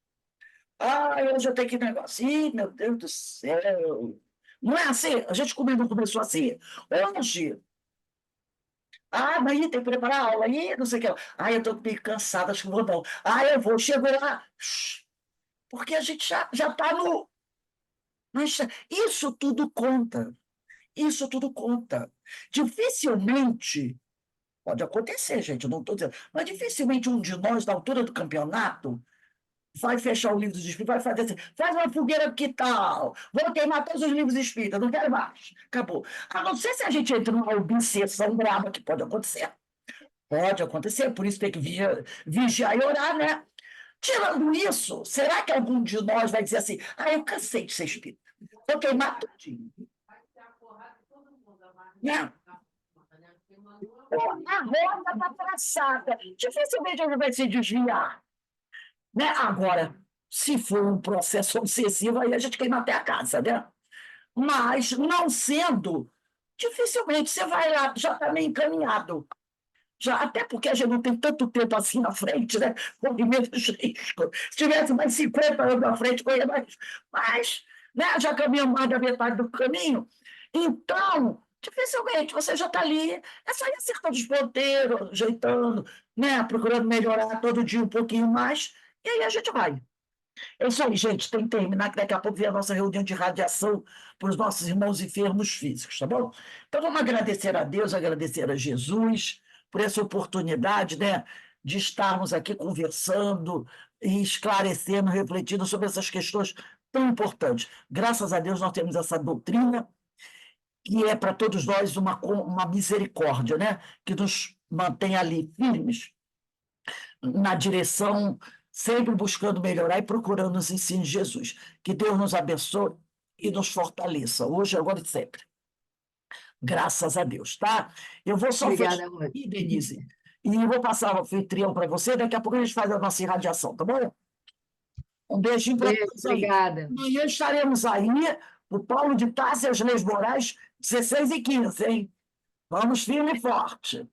Hoje eu tenho que ir negócio. Ih, meu Deus do céu. Não é assim? A gente não começou assim. Hoje, mas aí tem que preparar a aula, aí não sei o que. Eu estou meio cansada, acho que vou não. Eu vou, chego lá. Porque a gente já está no. Mas isso tudo conta. Isso tudo conta. Dificilmente, pode acontecer, gente, eu não estou dizendo, mas dificilmente um de nós, na altura do campeonato, vai fechar o livro dos espíritos, vai fazer assim, faz uma fogueira, que tal? Vou queimar todos os livros espíritas, não quero mais. Acabou. A não ser se a gente entra numa obsessão brava, que pode acontecer. Pode acontecer, por isso tem que vigiar e orar, né? Tirando isso, será que algum de nós vai dizer assim, eu cansei de ser espírita, vou queimar tudinho? Não. A roda está traçada. Dificilmente ele vai se desviar. Né? Agora, se for um processo obsessivo, aí a gente queima até a casa, né? Mas, não sendo, dificilmente você vai lá, já está meio encaminhado. Já, até porque a gente não tem tanto tempo assim na frente, né? Corre menos risco. Se tivesse mais 50 anos na frente, corria mais. Mas, né? Já caminhamos mais da metade do caminho. Então, dificilmente você já está ali. É só ir acertando os ponteiros, ajeitando, né? Procurando melhorar todo dia um pouquinho mais. E aí a gente vai. É isso aí, gente. Tem que terminar, que daqui a pouco vem a nossa reunião de radiação para os nossos irmãos enfermos físicos, tá bom? Então, vamos agradecer a Deus, agradecer a Jesus por essa oportunidade, né, de estarmos aqui conversando e esclarecendo, refletindo sobre essas questões tão importantes. Graças a Deus, nós temos essa doutrina que é para todos nós uma misericórdia, né, que nos mantém ali firmes na direção, sempre buscando melhorar e procurando os ensinos de Jesus. Que Deus nos abençoe e nos fortaleça, hoje, agora e sempre. Graças a Deus, tá? Eu vou só Obrigada, fechar amor. aqui, Denise, e eu vou passar o anfitrião para você, daqui a pouco a gente faz a nossa irradiação, tá bom? Um beijinho para Beijo, todos aí. obrigada. Amanhã estaremos aí, o Paulo de Tarso e as Leis Morais, 16h15, hein? Vamos firme e forte.